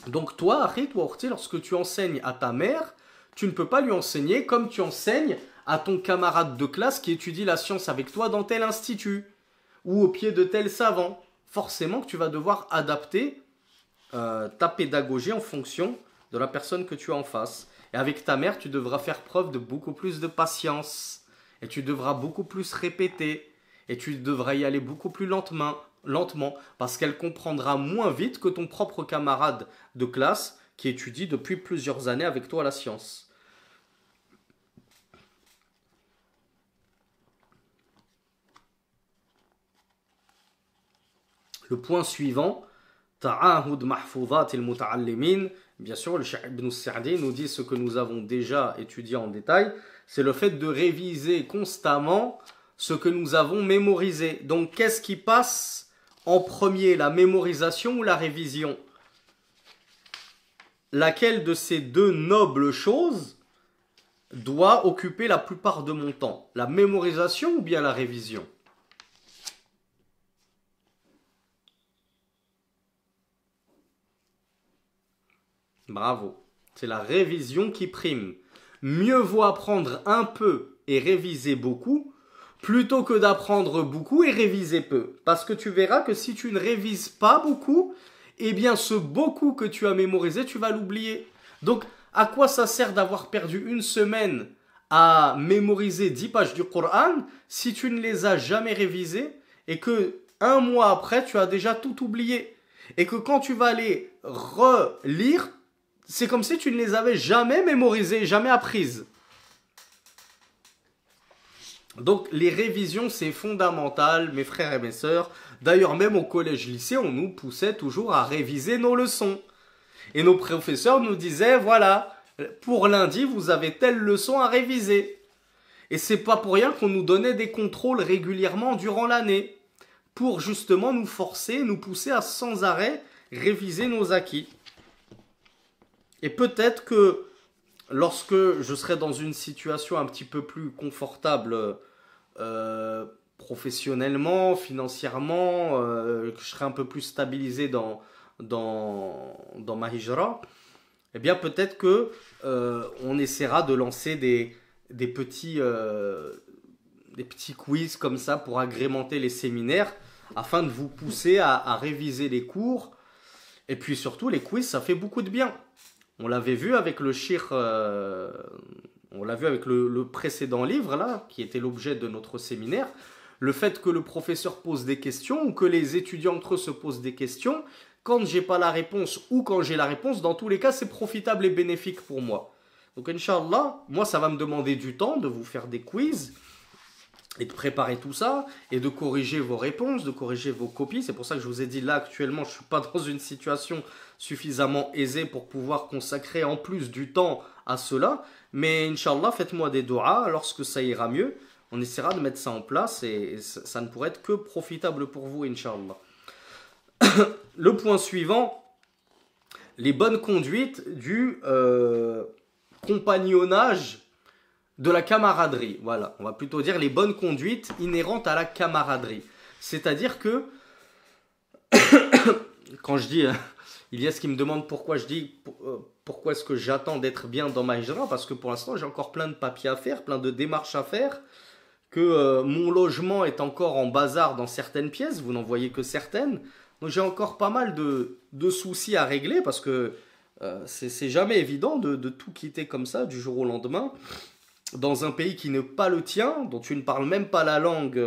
S1: Donc toi, Akhi, toi, Orti, lorsque tu enseignes à ta mère, tu ne peux pas lui enseigner comme tu enseignes à ton camarade de classe qui étudie la science avec toi dans tel institut ou au pied de tel savant. Forcément que tu vas devoir adapter ta pédagogie en fonction de la personne que tu as en face. Et avec ta mère, tu devras faire preuve de beaucoup plus de patience. Et tu devras beaucoup plus répéter. Et tu devras y aller beaucoup plus lentement parce qu'elle comprendra moins vite que ton propre camarade de classe qui étudie depuis plusieurs années avec toi la science. Le point suivant, Ta'ahud mahfuzat al-muta'allimin. Bien sûr, le Cheikh Ibn Sa'di nous dit ce que nous avons déjà étudié en détail, c'est le fait de réviser constamment ce que nous avons mémorisé. Donc, qu'est-ce qui passe en premier, la mémorisation ou la révision? Laquelle de ces deux nobles choses doit occuper la plupart de mon temps? La mémorisation ou bien la révision? Bravo. C'est la révision qui prime. Mieux vaut apprendre un peu et réviser beaucoup plutôt que d'apprendre beaucoup et réviser peu. Parce que tu verras que si tu ne révises pas beaucoup, eh bien ce beaucoup que tu as mémorisé, tu vas l'oublier. Donc, à quoi ça sert d'avoir perdu une semaine à mémoriser 10 pages du Coran si tu ne les as jamais révisées et que un mois après, tu as déjà tout oublié? Et que quand tu vas les relire, c'est comme si tu ne les avais jamais mémorisées, jamais apprises. Donc les révisions, c'est fondamental, mes frères et mes sœurs. D'ailleurs, même au collège-lycée, on nous poussait toujours à réviser nos leçons. Et nos professeurs nous disaient, voilà, pour lundi, vous avez telle leçon à réviser. Et c'est pas pour rien qu'on nous donnait des contrôles régulièrement durant l'année, pour justement nous forcer, nous pousser à sans arrêt réviser nos acquis. Et peut-être que lorsque je serai dans une situation un petit peu plus confortable professionnellement, financièrement, que je serai un peu plus stabilisé dans ma hijra, eh bien peut-être que on essaiera de lancer des petits quiz comme ça pour agrémenter les séminaires afin de vous pousser à réviser les cours. Et puis surtout, les quiz, ça fait beaucoup de bien. On l'avait vu avec le shir, on l'a vu avec le précédent livre là, qui était l'objet de notre séminaire. Le fait que le professeur pose des questions ou que les étudiants entre eux se posent des questions, quand j'ai pas la réponse ou quand j'ai la réponse, dans tous les cas, c'est profitable et bénéfique pour moi. Donc, Inch'Allah, moi, ça va me demander du temps de vous faire des quiz et de préparer tout ça et de corriger vos réponses, de corriger vos copies. C'est pour ça que je vous ai dit là, actuellement, je ne suis pas dans une situation suffisamment aisée pour pouvoir consacrer en plus du temps à cela. Mais Inch'Allah, faites-moi des doigts lorsque ça ira mieux. On essaiera de mettre ça en place et ça ne pourrait être que profitable pour vous, Inch'Allah. Le point suivant, les bonnes conduites du compagnonnage, de la camaraderie. Voilà, on va plutôt dire les bonnes conduites inhérentes à la camaraderie. C'est-à-dire que, quand je dis, il y a ce qui me demande pourquoi je dis, pourquoi est-ce que j'attends d'être bien dans ma hijra, parce que pour l'instant j'ai encore plein de papiers à faire, plein de démarches à faire, que mon logement est encore en bazar dans certaines pièces, vous n'en voyez que certaines, donc j'ai encore pas mal de soucis à régler, parce que c'est jamais évident de tout quitter comme ça du jour au lendemain. dans un pays qui n'est pas le tien, dont tu ne parles même pas la langue,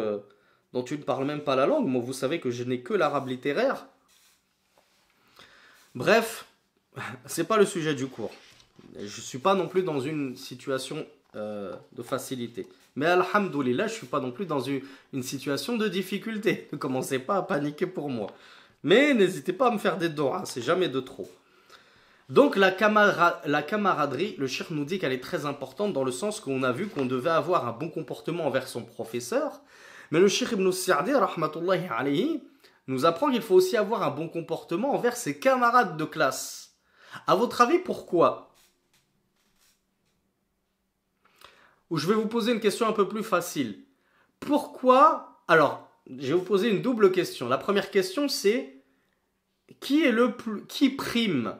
S1: moi vous savez que je n'ai que l'arabe littéraire. Bref, c'est pas le sujet du cours. Je suis pas non plus dans une situation de facilité. Mais alhamdoulilah, je suis pas non plus dans une situation de difficulté. Ne commencez pas à paniquer pour moi. Mais n'hésitez pas à me faire des doigts, c'est jamais de trop. Donc la camaraderie, le cheikh nous dit qu'elle est très importante dans le sens qu'on a vu qu'on devait avoir un bon comportement envers son professeur. Mais le cheikh Ibn Sa'di, rahmatullahi alayhi, nous apprend qu'il faut aussi avoir un bon comportement envers ses camarades de classe. À votre avis, pourquoi? Ou je vais vous poser une question un peu plus facile. Pourquoi? Alors, je vais vous poser une double question. La première question, c'est qui prime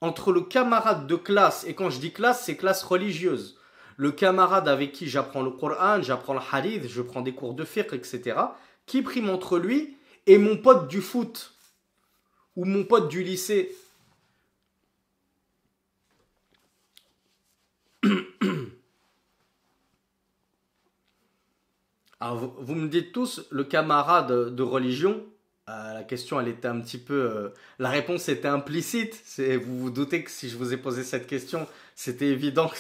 S1: entre le camarade de classe, et quand je dis classe, c'est classe religieuse, le camarade avec qui j'apprends le Coran, j'apprends le hadith, je prends des cours de fiqh, etc., qui prime entre lui et mon pote du foot ou mon pote du lycée? Alors, vous me dites tous le camarade de religion. La question, elle était un petit peu. La réponse était implicite. Vous vous doutez que si je vous ai posé cette question, c'était évident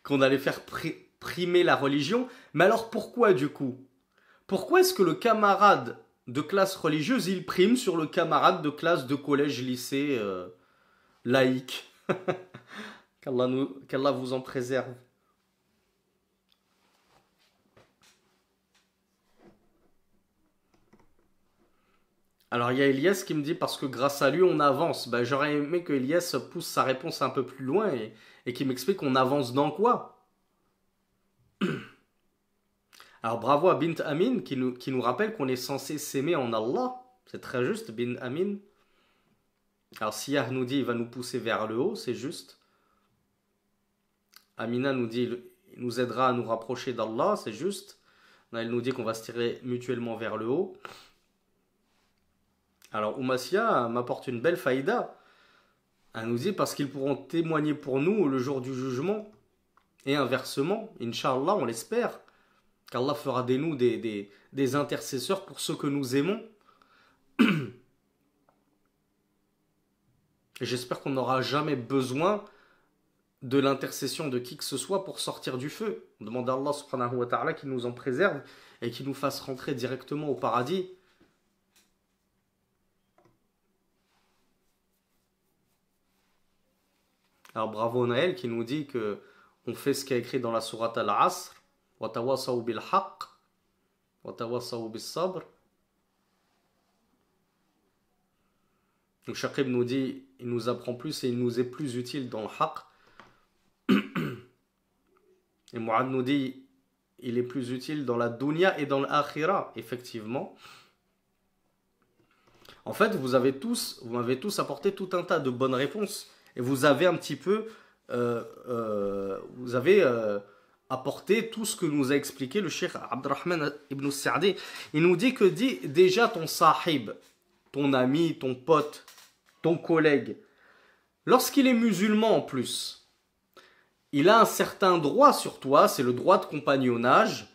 S1: qu'on allait faire primer la religion. Mais alors pourquoi du coup? Pourquoi est-ce que le camarade de classe religieuse, il prime sur le camarade de classe de collège, lycée laïque? Qu'Allah vous en préserve. Alors il y a Elias qui me dit parce que grâce à lui on avance. Ben, j'aurais aimé que Elias pousse sa réponse un peu plus loin et qu'il m'explique qu'on avance dans quoi. Alors bravo à Bint Amin qui nous rappelle qu'on est censé s'aimer en Allah. C'est très juste, Bint Amin. Alors Siyah nous dit il va nous pousser vers le haut, c'est juste. Amina nous dit il nous aidera à nous rapprocher d'Allah, c'est juste. Elle nous dit qu'on va se tirer mutuellement vers le haut. Alors Oumassia m'apporte une belle faïda. Elle nous dit parce qu'ils pourront témoigner pour nous le jour du jugement. Et inversement, Inch'Allah, on l'espère, qu'Allah fera de nous des intercesseurs pour ceux que nous aimons. Et j'espère qu'on n'aura jamais besoin de l'intercession de qui que ce soit pour sortir du feu. On demande à Allah subhanahu wa ta'ala qu'il nous en préserve et qu'il nous fasse rentrer directement au paradis. Alors bravo Naël qui nous dit que on fait ce qui est écrit dans la sourate Al-Asr. Wa tawasaw bil haqq wa tawasaw bis sabr. Donc Shaqib nous dit il nous apprend plus et il nous est plus utile dans le haqq. Et Mu'ad nous dit il est plus utile dans la dunya et dans l'akhira, effectivement. En fait, vous m'avez tous apporté tout un tas de bonnes réponses. Et vous avez un petit peu, apporté tout ce que nous a expliqué le cheikh Abdurrahman ibn Sa'di. Il nous dit que déjà ton sahib, ton ami, ton pote, ton collègue, lorsqu'il est musulman en plus, il a un certain droit sur toi, c'est le droit de compagnonnage,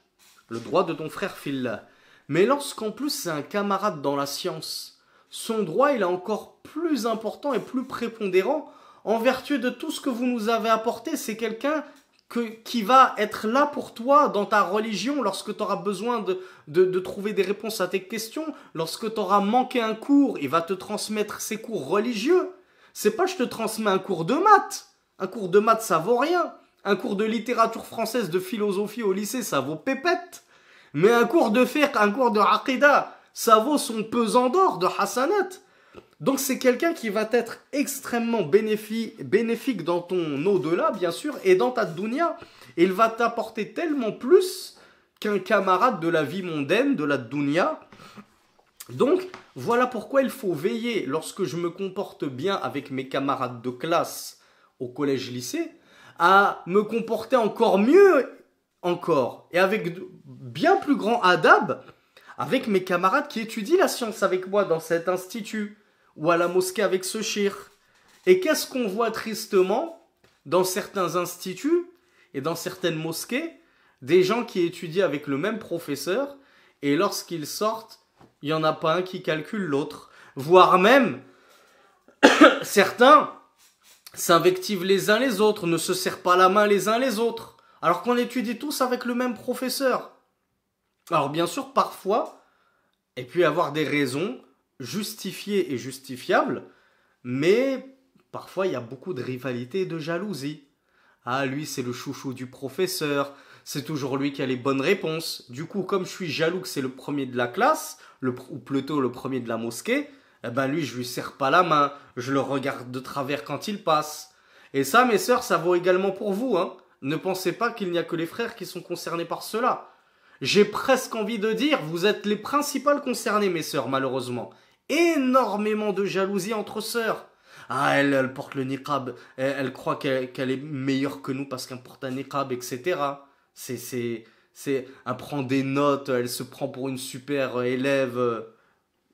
S1: le droit de ton frère fillah. Mais lorsqu'en plus c'est un camarade dans la science, son droit il est encore plus important et plus prépondérant en vertu de tout ce que vous nous avez apporté. C'est quelqu'un qui va être là pour toi dans ta religion lorsque tu auras besoin de trouver des réponses à tes questions. Lorsque tu auras manqué un cours, il va te transmettre ses cours religieux. C'est pas je te transmets un cours de maths. Un cours de maths ça vaut rien. Un cours de littérature française, de philosophie au lycée ça vaut pépette. Mais un cours de fiqh, un cours de aqida, ça vaut son pesant d'or de hasanat. Donc c'est quelqu'un qui va être extrêmement bénéfique dans ton au-delà, bien sûr, et dans ta dunya. Et il va t'apporter tellement plus qu'un camarade de la vie mondaine, de la dunya. Donc voilà pourquoi il faut veiller, lorsque je me comporte bien avec mes camarades de classe au collège-lycée, à me comporter encore mieux, et avec bien plus grand adab, avec mes camarades qui étudient la science avec moi dans cet institut, ou à la mosquée avec ce shir. Et qu'est-ce qu'on voit tristement dans certains instituts? et dans certaines mosquées, des gens qui étudient avec le même professeur, et lorsqu'ils sortent, il n'y en a pas un qui calcule l'autre. Voire même, certains s'invectivent les uns les autres, ne se serrent pas la main les uns les autres, alors qu'on étudie tous avec le même professeur. Alors bien sûr, parfois, il peut y avoir des raisons justifiées et justifiables, mais parfois il y a beaucoup de rivalité et de jalousie. Ah, lui c'est le chouchou du professeur, c'est toujours lui qui a les bonnes réponses. Du coup, comme je suis jaloux que c'est le premier de la classe, ou plutôt le premier de la mosquée, eh ben lui je lui serre pas la main, je le regarde de travers quand il passe. Et ça, mes sœurs, ça vaut également pour vous, hein. Ne pensez pas qu'il n'y a que les frères qui sont concernés par cela. J'ai presque envie de dire, vous êtes les principales concernées, mes sœurs, malheureusement. Énormément de jalousie entre sœurs. Ah, elle porte le niqab, elle croit qu'elle est meilleure que nous parce qu'elle porte un niqab, etc. Elle prend des notes, elle se prend pour une super élève.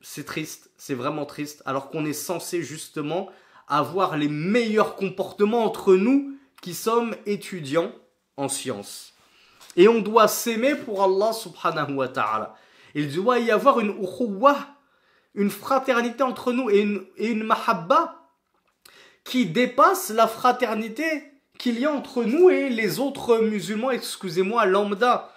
S1: C'est triste, c'est vraiment triste. Alors qu'on est censé justement avoir les meilleurs comportements entre nous qui sommes étudiants en sciences. Et on doit s'aimer pour Allah subhanahu wa ta'ala. Il doit y avoir une ukhuwah, une fraternité entre nous et une mahabba qui dépasse la fraternité qu'il y a entre nous et les autres musulmans, excusez-moi, lambda.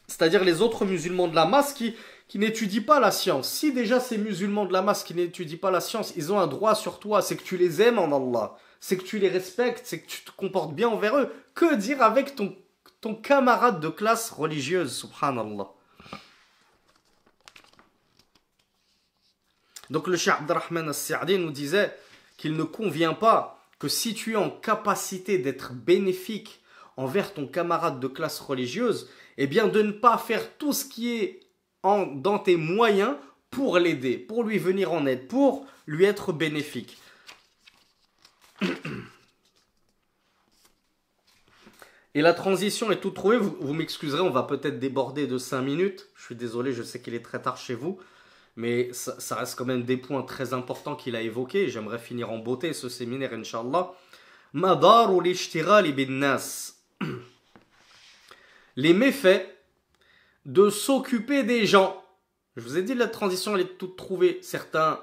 S1: C'est-à-dire les autres musulmans de la masse qui n'étudient pas la science. Si déjà ces musulmans de la masse qui n'étudient pas la science, ils ont un droit sur toi, c'est que tu les aimes en Allah, c'est que tu les respectes, c'est que tu te comportes bien envers eux. Que dire avec ton camarade de classe religieuse, subhanallah. Donc le Cheikh Abdurrahman As-Sa'di nous disait qu'il ne convient pas que si tu es en capacité d'être bénéfique envers ton camarade de classe religieuse, eh bien de ne pas faire tout ce qui est dans tes moyens pour l'aider, pour lui venir en aide, pour lui être bénéfique. Et la transition est toute trouvée, vous m'excuserez, on va peut-être déborder de 5 minutes, je suis désolé, je sais qu'il est très tard chez vous, mais ça reste quand même des points très importants qu'il a évoqués, j'aimerais finir en beauté ce séminaire, Inch'Allah. Madaru l'ishtighali bin nas. Les méfaits de s'occuper des gens. Je vous ai dit, la transition, elle est toute trouvée. Certains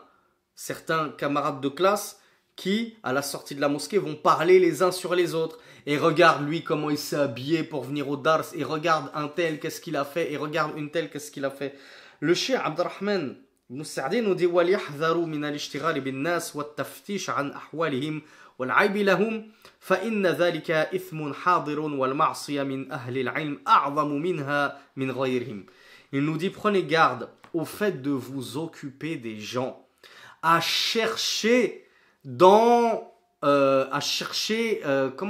S1: camarades de classe qui, à la sortie de la mosquée, vont parler les uns sur les autres. Et regarde lui comment il s'est habillé pour venir au dars. Et regarde un tel, qu'est-ce qu'il a fait. Et regarde une telle, qu'est-ce qu'il a fait. Le cheikh Abdurrahman ibn Sa'di nous dit وَلْيَحْذَرُوا مِنَ الْاشْتِغَالِ بِالنَّاسِ وَالتَّفْتِيشِ عَنْ أَحْوَالِهِمْ وَالْعَيْبِ لَهُمْ فَإِنَّ ذَلِكَ إِثْمٌ حَاضِرٌ وَالْمَعْصِيَةُ مِنْ أَهْلِ الْعِلْمِ أَعْظَمُ مِنْهَا مِنْ غَيْرِهِمْ. Il nous dit, prenez garde au fait de vous occuper des gens, à chercher comment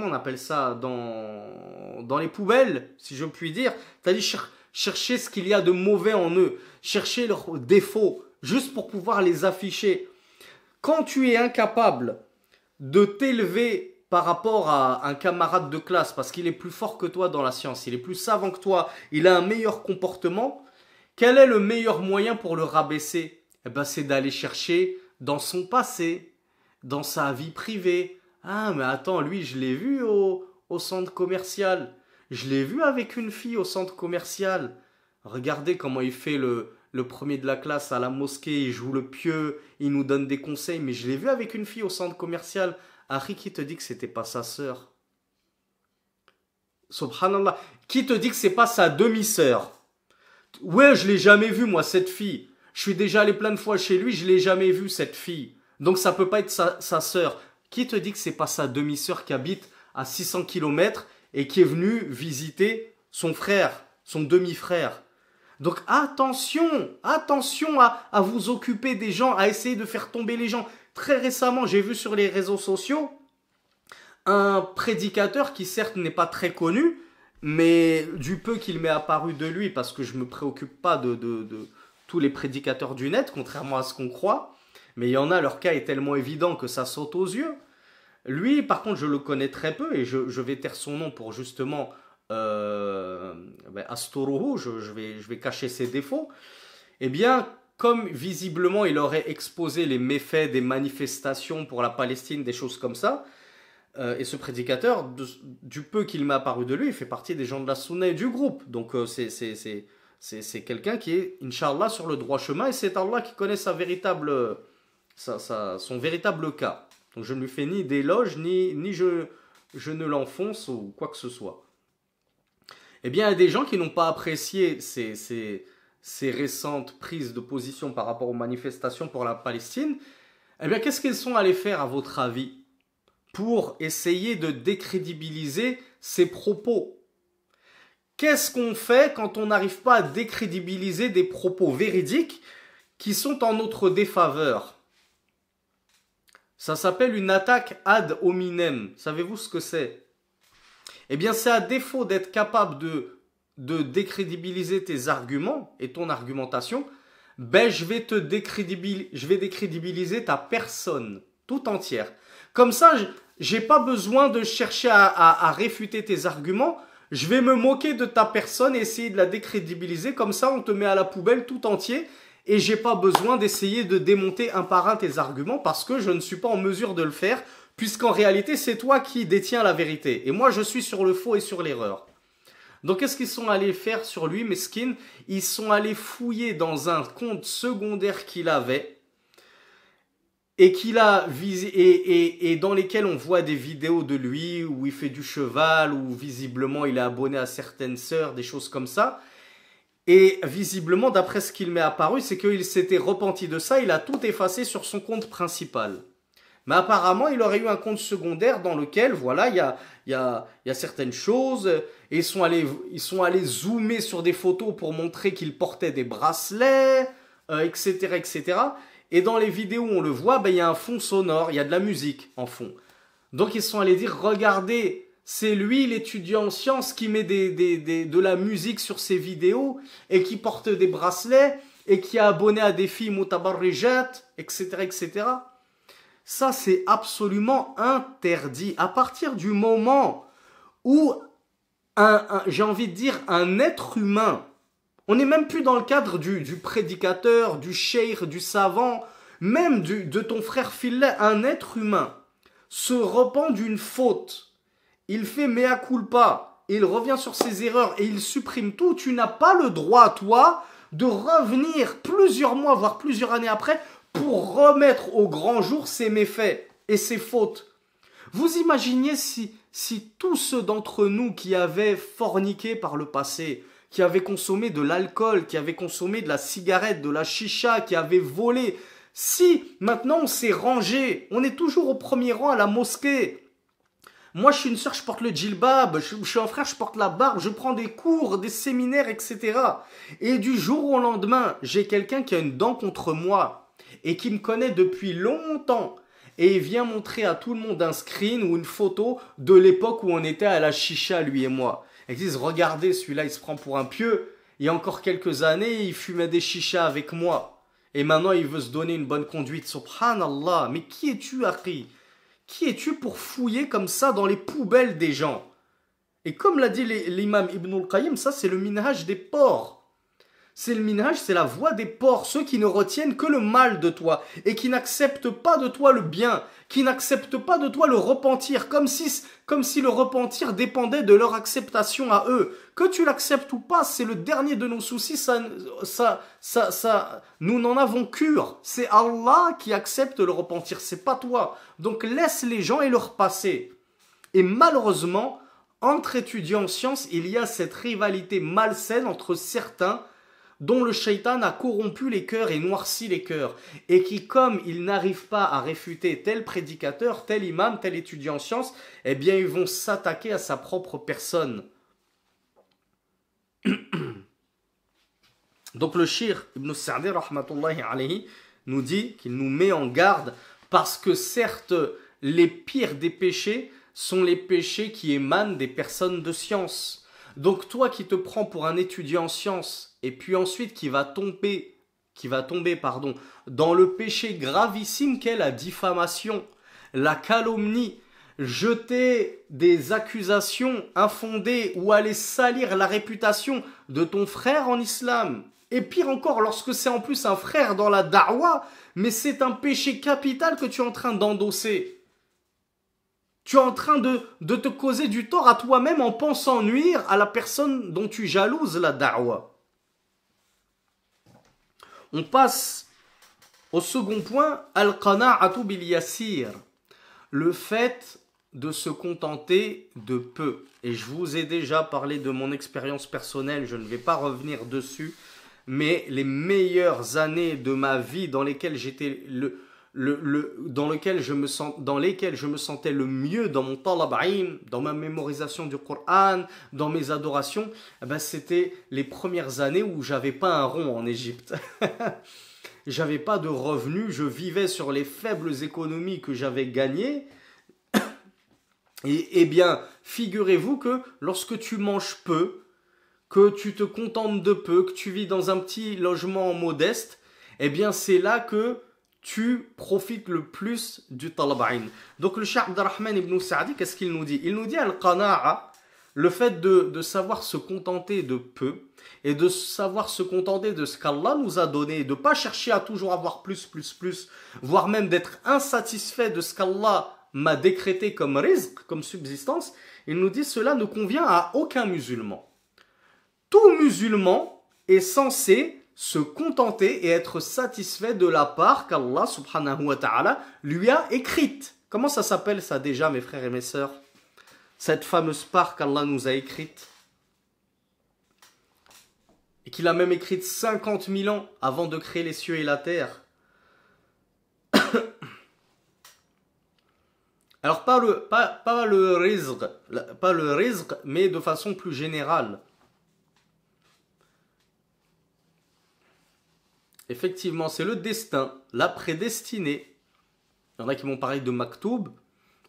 S1: on appelle ça, dans les poubelles, si je puis dire, c'est-à-dire chercher ce qu'il y a de mauvais en eux, chercher leurs défauts, juste pour pouvoir les afficher. Quand tu es incapable de t'élever par rapport à un camarade de classe, parce qu'il est plus fort que toi dans la science, il est plus savant que toi, il a un meilleur comportement, quel est le meilleur moyen pour le rabaisser? Eh ben, c'est d'aller chercher dans son passé, dans sa vie privée. Ah, mais attends, lui, je l'ai vu au centre commercial. Je l'ai vu avec une fille au centre commercial. Regardez comment il fait le premier de la classe à la mosquée, il joue le pieux, il nous donne des conseils, mais je l'ai vu avec une fille au centre commercial. Harry, qui te dit que c'était pas sa sœur? Subhanallah. Qui te dit que c'est pas sa demi-sœur? Ouais, je l'ai jamais vue, moi, cette fille. Je suis déjà allé plein de fois chez lui, je l'ai jamais vue, cette fille. Donc ça peut pas être sa sœur. Qui te dit que c'est pas sa demi-sœur qui habite à 600 km et qui est venue visiter son frère, son demi-frère? Donc attention à vous occuper des gens, à essayer de faire tomber les gens. Très récemment, j'ai vu sur les réseaux sociaux un prédicateur qui certes n'est pas très connu, mais du peu qu'il m'est apparu de lui, parce que je ne me préoccupe pas de tous les prédicateurs du net, contrairement à ce qu'on croit, mais il y en a, leur cas est tellement évident que ça saute aux yeux. Lui, par contre, je le connais très peu, et je vais taire son nom pour justement Asturuhu, je vais cacher ses défauts. Eh bien, comme visiblement il aurait exposé les méfaits des manifestations pour la Palestine, des choses comme ça, Et ce prédicateur, du peu qu'il m'est apparu de lui, il fait partie des gens de la Sunna et du groupe. Donc c'est quelqu'un qui est, Inch'Allah, sur le droit chemin, et c'est Allah qui connaît son véritable cas. Donc je ne lui fais ni d'éloge, ni je ne l'enfonce ou quoi que ce soit. Eh bien, il y a des gens qui n'ont pas apprécié ces récentes prises de position par rapport aux manifestations pour la Palestine. Eh bien, qu'est-ce qu'ils sont allés faire, à votre avis, pour essayer de décrédibiliser ces propos? Qu'est-ce qu'on fait quand on n'arrive pas à décrédibiliser des propos véridiques qui sont en notre défaveur? Ça s'appelle une attaque ad hominem. Savez-vous ce que c'est? Eh bien, c'est à défaut d'être capable de décrédibiliser tes arguments et ton argumentation, ben je vais décrédibiliser ta personne tout entière. Comme ça, j'ai pas besoin de chercher à réfuter tes arguments. Je vais me moquer de ta personne et essayer de la décrédibiliser. Comme ça, on te met à la poubelle tout entier. Et j'ai pas besoin d'essayer de démonter un par un tes arguments parce que je ne suis pas en mesure de le faire, puisqu'en réalité, c'est toi qui détiens la vérité. Et moi, je suis sur le faux et sur l'erreur. Donc, qu'est-ce qu'ils sont allés faire sur lui, Meskin? Ils sont allés fouiller dans un compte secondaire qu'il avait et qu'il a visé, et dans lesquels on voit des vidéos de lui où il fait du cheval, où visiblement il est abonné à certaines sœurs, des choses comme ça. Et visiblement, d'après ce qu'il m'est apparu, c'est qu'il s'était repenti de ça, il a tout effacé sur son compte principal. Mais apparemment, il aurait eu un compte secondaire dans lequel, voilà, il y a certaines choses, et ils sont allés zoomer sur des photos pour montrer qu'il portait des bracelets, etc., etc. Et dans les vidéos où on le voit, ben, il y a un fond sonore, il y a de la musique en fond. Donc ils sont allés dire, regardez, c'est lui, l'étudiant en sciences, qui met de la musique sur ses vidéos et qui porte des bracelets et qui est abonné à des filles mutabarrijat, etc., etc. Ça, c'est absolument interdit. À partir du moment où, j'ai envie de dire, un être humain, on n'est même plus dans le cadre du prédicateur, du cheikh, du savant, même de ton frère fillet, un être humain se repent d'une faute. Il fait mea culpa, il revient sur ses erreurs et il supprime tout. Tu n'as pas le droit, toi, de revenir plusieurs mois, voire plusieurs années après, pour remettre au grand jour ses méfaits et ses fautes. Vous imaginez si tous ceux d'entre nous qui avaient forniqué par le passé, qui avaient consommé de l'alcool, qui avaient consommé de la cigarette, de la chicha, qui avaient volé, si maintenant on s'est rangé, on est toujours au premier rang à la mosquée. Moi, je suis une sœur, je porte le djilbab, je suis un frère, je porte la barbe, je prends des cours, des séminaires, etc. Et du jour au lendemain, j'ai quelqu'un qui a une dent contre moi et qui me connaît depuis longtemps. Et il vient montrer à tout le monde un screen ou une photo de l'époque où on était à la chicha, lui et moi. Et ils disent, regardez, celui-là, il se prend pour un pieux. Il y a encore quelques années, il fumait des chichas avec moi. Et maintenant, il veut se donner une bonne conduite. Subhanallah, mais qui es-tu, Akhi? Qui es-tu pour fouiller comme ça dans les poubelles des gens? Et comme l'a dit l'imam Ibn al-Qayyim, ça c'est le minhaj des porcs. C'est le minhaj, c'est la voix des porcs, ceux qui ne retiennent que le mal de toi et qui n'acceptent pas de toi le bien, qui n'acceptent pas de toi le repentir, comme si le repentir dépendait de leur acceptation à eux. Que tu l'acceptes ou pas, c'est le dernier de nos soucis, nous n'en avons cure. C'est Allah qui accepte le repentir, c'est pas toi. Donc laisse les gens et leur passer. Et malheureusement, entre étudiants en sciences, il y a cette rivalité malsaine entre certains dont le shaitan a corrompu les cœurs et noirci les cœurs, et qui, comme ils n'arrivent pas à réfuter tel prédicateur, tel imam, tel étudiant en sciences, eh bien ils vont s'attaquer à sa propre personne. Donc le shir Ibn Sa'di rahmatullahi alayhi nous dit qu'il nous met en garde parce que certes les pires des péchés sont les péchés qui émanent des personnes de science. Donc toi qui te prends pour un étudiant en sciences et puis ensuite qui va tomber dans le péché gravissime qu'est la diffamation, la calomnie, jeter des accusations infondées ou aller salir la réputation de ton frère en islam. Et pire encore, lorsque c'est en plus un frère dans la da'wa, mais c'est un péché capital que tu es en train d'endosser. Tu es en train de te causer du tort à toi-même en pensant nuire à la personne dont tu jalouses la da'wa. On passe au second point, al-qana'atu bil yasir. Le fait de se contenter de peu. Et je vous ai déjà parlé de mon expérience personnelle, je ne vais pas revenir dessus, mais les meilleures années de ma vie dans lesquelles j'étais dans lesquelles je me sentais le mieux dans mon talab ilm, dans ma mémorisation du Coran, dans mes adorations, c'était les premières années où j'avais pas un rond en Égypte. J'avais pas de revenus, je vivais sur les faibles économies que j'avais gagnées. Et bien, figurez-vous que lorsque tu manges peu, que tu te contentes de peu, que tu vis dans un petit logement modeste, eh bien c'est là que tu profites le plus du talab ilm. Donc le Cheikh Abdurrahman ibn Saadi, qu'est-ce qu'il nous dit? Il nous dit al-qana'a, le fait de savoir se contenter de peu et de savoir se contenter de ce qu'Allah nous a donné, de ne pas chercher à toujours avoir plus, voire même d'être insatisfait de ce qu'Allah m'a décrété comme rizq, comme subsistance. Il nous dit cela ne convient à aucun musulman. Tout musulman est censé se contenter et être satisfait de la part qu'Allah subhanahu wa ta'ala lui a écrite. Comment ça s'appelle ça déjà, mes frères et mes sœurs? Cette fameuse part qu'Allah nous a écrite. Et qu'il a même écrite 50 000 ans avant de créer les cieux et la terre. Alors pas le rizq, mais de façon plus générale. Effectivement, c'est le destin, la prédestinée. Il y en a qui m'ont parlé de maktoub.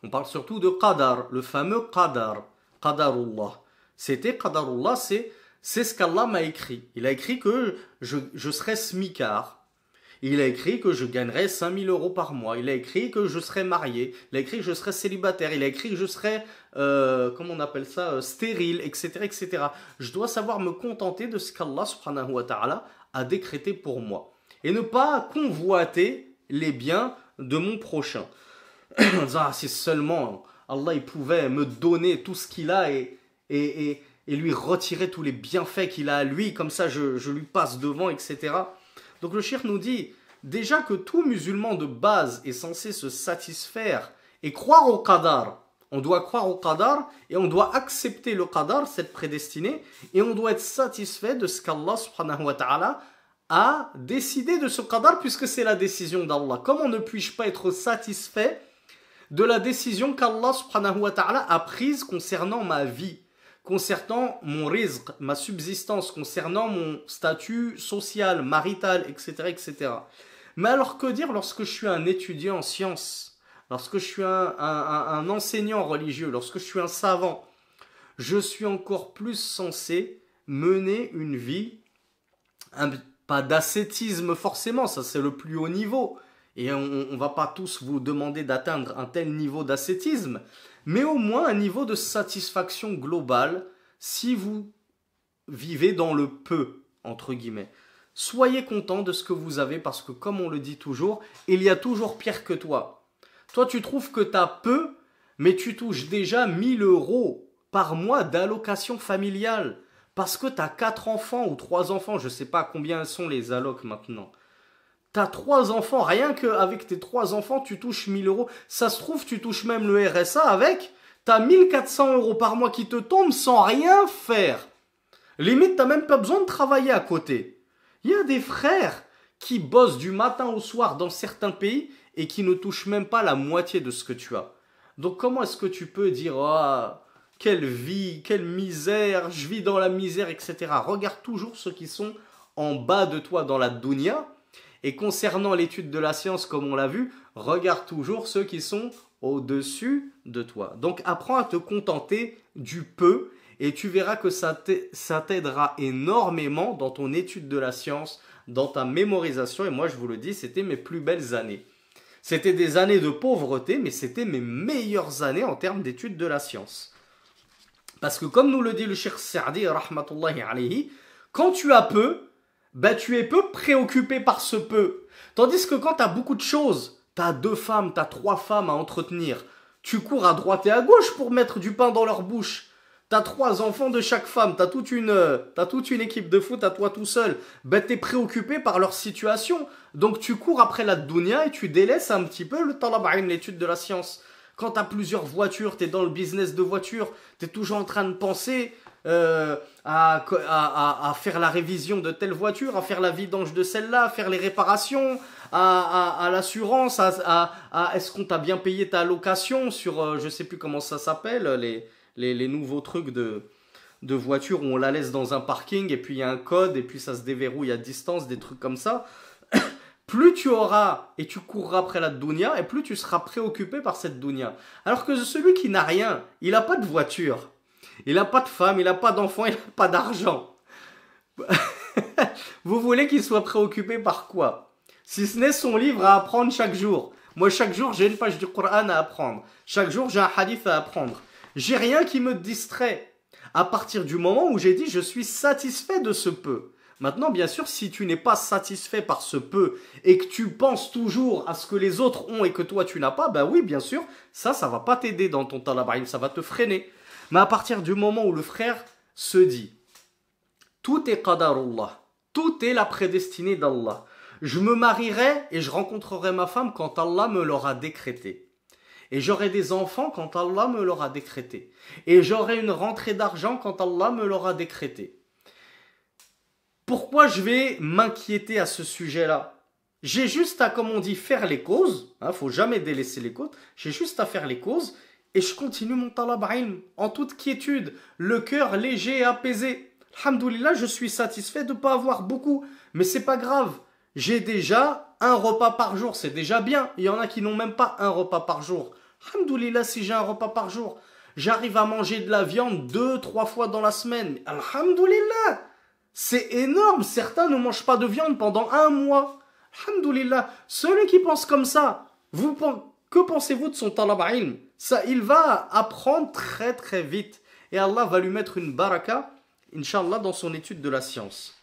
S1: On parle surtout de qadar, le fameux qadar, qadarullah. C'était qadarullah, c'est ce qu'Allah m'a écrit. Il a écrit que je serais smicard. Il a écrit que je gagnerais 5 000 € par mois. Il a écrit que je serais marié. Il a écrit que je serais célibataire. Il a écrit que je serais, comment on appelle ça, stérile, etc., etc. Je dois savoir me contenter de ce qu'Allah subhanahu wa ta'ala a décrété pour moi. Et ne pas convoiter les biens de mon prochain. Ah, si seulement Allah il pouvait me donner tout ce qu'il a et lui retirer tous les bienfaits qu'il a à lui, comme ça je lui passe devant, etc. Donc le cheikh nous dit déjà que tout musulman de base est censé se satisfaire et croire au qadar. On doit croire au qadar et on doit accepter le qadar, cette prédestinée, et on doit être satisfait de ce qu'Allah subhanahu wa ta'ala a décidé de ce qadar puisque c'est la décision d'Allah. Comment ne puis-je pas être satisfait de la décision qu'Allah subhanahu wa ta'ala a prise concernant ma vie, concernant mon rizq, ma subsistance, concernant mon statut social, marital, etc., etc. Mais alors que dire lorsque je suis un étudiant en sciences, lorsque je suis un enseignant religieux, lorsque je suis un savant, je suis encore plus censé mener une vie, pas d'ascétisme forcément, ça c'est le plus haut niveau, et on ne va pas tous vous demander d'atteindre un tel niveau d'ascétisme, mais au moins un niveau de satisfaction globale si vous vivez dans le peu, entre guillemets. Soyez content de ce que vous avez parce que, comme on le dit toujours, il y a toujours pire que toi. Toi, tu trouves que tu as peu, mais tu touches déjà 1 000 € par mois d'allocation familiale parce que tu as 4 enfants ou 3 enfants, je ne sais pas combien sont les allocs maintenant. Tu as 3 enfants, rien qu'avec tes 3 enfants, tu touches 1 000 €. Ça se trouve, tu touches même le RSA avec. Tu as 1 400 € par mois qui te tombent sans rien faire. Limite, tu n'as même pas besoin de travailler à côté. Il y a des frères qui bossent du matin au soir dans certains pays et qui ne touchent même pas la moitié de ce que tu as. Donc comment est-ce que tu peux dire « Ah, quelle vie, quelle misère, je vis dans la misère, etc. » Regarde toujours ceux qui sont en bas de toi dans la dunya. Et concernant l'étude de la science, comme on l'a vu, regarde toujours ceux qui sont au-dessus de toi. Donc apprends à te contenter du peu et tu verras que ça t'aidera énormément dans ton étude de la science, dans ta mémorisation. Et moi, je vous le dis, c'était mes plus belles années. C'était des années de pauvreté, mais c'était mes meilleures années en termes d'étude de la science. Parce que comme nous le dit le Cheikh Saadi, rahmatullahi alayhi, quand tu as peu, tu es peu préoccupé par ce peu. Tandis que quand tu as beaucoup de choses, tu as 2 femmes, tu as 3 femmes à entretenir, Tu cours à droite et à gauche pour mettre du pain dans leur bouche. T'as 3 enfants de chaque femme, t'as toute une équipe de foot à toi tout seul. Ben t'es préoccupé par leur situation. Donc tu cours après la dunya et tu délaisses un petit peu le talab ilm, l'étude de la science. Quand t'as plusieurs voitures, t'es dans le business de voitures, t'es toujours en train de penser à faire la révision de telle voiture, à faire la vidange de celle-là, à faire les réparations, à l'assurance, est-ce qu'on t'a bien payé ta location sur, je sais plus comment ça s'appelle, les nouveaux trucs de voiture où on la laisse dans un parking et puis il y a un code et puis ça se déverrouille à distance, des trucs comme ça. Plus tu auras et tu courras après la dunya et plus tu seras préoccupé par cette dunya. Alors que celui qui n'a rien, il n'a pas de voiture, il n'a pas de femme, il n'a pas d'enfant, il n'a pas d'argent. Vous voulez qu'il soit préoccupé par quoi? Si ce n'est son livre à apprendre chaque jour. Moi, chaque jour, j'ai une page du Coran à apprendre. Chaque jour, j'ai un hadith à apprendre. J'ai rien qui me distrait. À partir du moment où j'ai dit je suis satisfait de ce peu. Maintenant, bien sûr, si tu n'es pas satisfait par ce peu et que tu penses toujours à ce que les autres ont et que toi tu n'as pas, ben oui, bien sûr, ça va pas t'aider dans ton talab ilm, ça va te freiner. Mais à partir du moment où le frère se dit tout est qadarullah, tout est la prédestinée d'Allah. Je me marierai et je rencontrerai ma femme quand Allah me l'aura décrété. Et j'aurai des enfants quand Allah me l'aura décrété. Et j'aurai une rentrée d'argent quand Allah me l'aura décrété. Pourquoi je vais m'inquiéter à ce sujet-là? J'ai juste à, comme on dit, faire les causes. Faut jamais délaisser les causes. J'ai juste à faire les causes et je continue mon talab ilm en toute quiétude, le cœur léger et apaisé. Alhamdoulilah, je suis satisfait de ne pas avoir beaucoup, mais c'est pas grave. J'ai déjà un repas par jour, c'est déjà bien. Il y en a qui n'ont même pas un repas par jour. Alhamdoulilah, si j'ai un repas par jour, j'arrive à manger de la viande 2-3 fois dans la semaine. Alhamdoulilah, c'est énorme. Certains ne mangent pas de viande pendant 1 mois. Alhamdoulilah, celui qui pense comme ça, que pensez-vous de son talab ilm? Ça, il va apprendre très très vite. Et Allah va lui mettre une baraka, Inch'Allah, dans son étude de la science.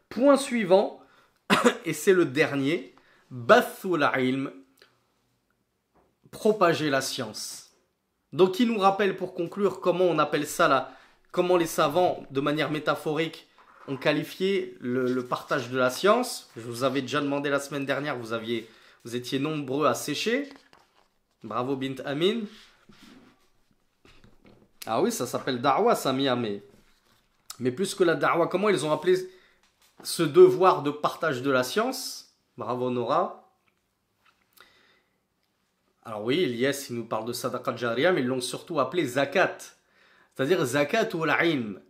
S1: Point suivant, et c'est le dernier, bathul ilm, propager la science. Donc il nous rappelle pour conclure comment on appelle ça là, comment les savants de manière métaphorique ont qualifié le partage de la science. Je vous avais déjà demandé la semaine dernière, vous étiez nombreux à sécher. Bravo Bint Amin. Ah oui, ça s'appelle da'wa Samia, mais plus que la da'wa, comment ils ont appelé ce devoir de partage de la science? Bravo Nora. Alors oui, Elias, il nous parle de sadaqa jariya, mais ils l'ont surtout appelé zakat. C'est-à-dire zakat ou l'ilm.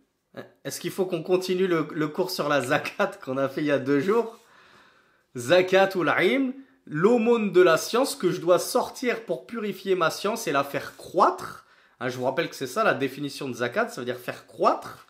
S1: Est-ce qu'il faut qu'on continue le cours sur la zakat qu'on a fait il y a 2 jours? Zakat ou l'ilm, l'aumône de la science que je dois sortir pour purifier ma science et la faire croître. Je vous rappelle que c'est ça la définition de zakat, ça veut dire faire croître.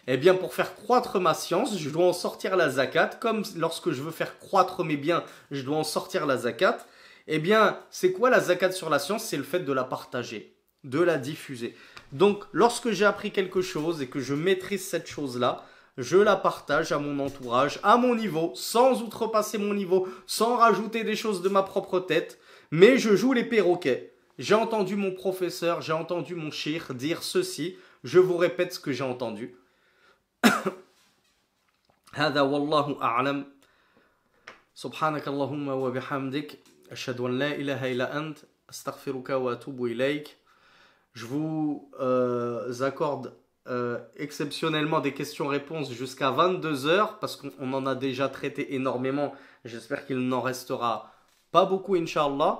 S1: Eh bien, pour faire croître ma science, je dois en sortir la zakat. Comme lorsque je veux faire croître mes biens, je dois en sortir la zakat. Eh bien, c'est quoi la zakat sur la science? C'est le fait de la partager, de la diffuser. Donc, lorsque j'ai appris quelque chose et que je maîtrise cette chose-là, je la partage à mon entourage, à mon niveau, sans outrepasser mon niveau, sans rajouter des choses de ma propre tête. Mais je joue les perroquets. J'ai entendu mon professeur, j'ai entendu mon cheikh dire ceci. Je vous répète ce que j'ai entendu. هذا والله أعلم سبحانك اللهم وبحمدك أشهد أن لا إله إلا أنت أستغفرك وأتوب إليك. Je vous accorde exceptionnellement des questions-réponses jusqu'à 22h parce qu'on en a déjà traité énormément. J'espère qu'il n'en restera pas beaucoup, Inch'Allah.